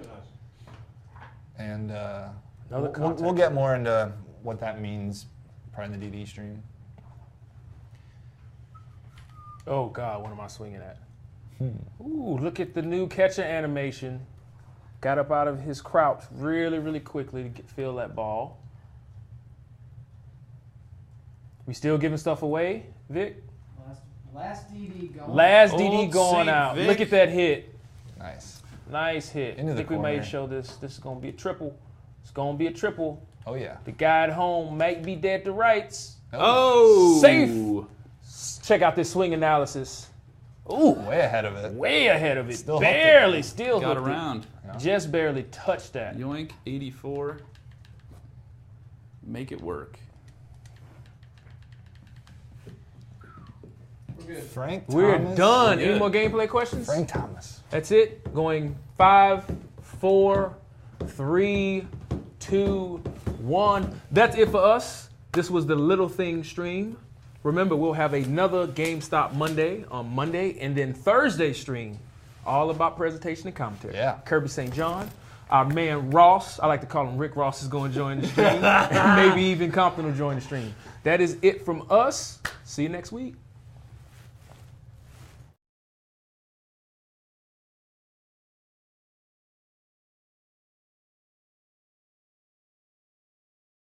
And Another we'll contact get more into what that means probably in the DD stream. oh God, what am I swinging at? Ooh, look at the new catcher animation. Got up out of his crouch really, really quickly to feel that ball. We still giving stuff away, Vic? Last DD gone. Last Old DD going Saint out. Vic. Look at that hit. Nice. Nice hit. Into I the think we may corner. show this. This is going to be a triple. It's going to be a triple. Oh yeah. The guy at home might be dead to rights. Oh! Safe. Check out this swing analysis. Ooh, Way ahead of it. way ahead of it. Still hooked barely, still Got hooked it. around. Just barely touched that. Yoink, 84. Make it work. Frank We're Thomas. done. Good. Any more gameplay questions? Frank Thomas. That's it. Going 5, 4, 3, 2, 1. That's it for us. This was the Little Thing stream. Remember, we'll have another GameStop Monday on Monday, and then Thursday stream, all about presentation and commentary. Yeah. Kirby St. John. Our man Ross, I like to call him Rick Ross, is going to join the stream. And maybe even Compton will join the stream. That is it from us. See you next week.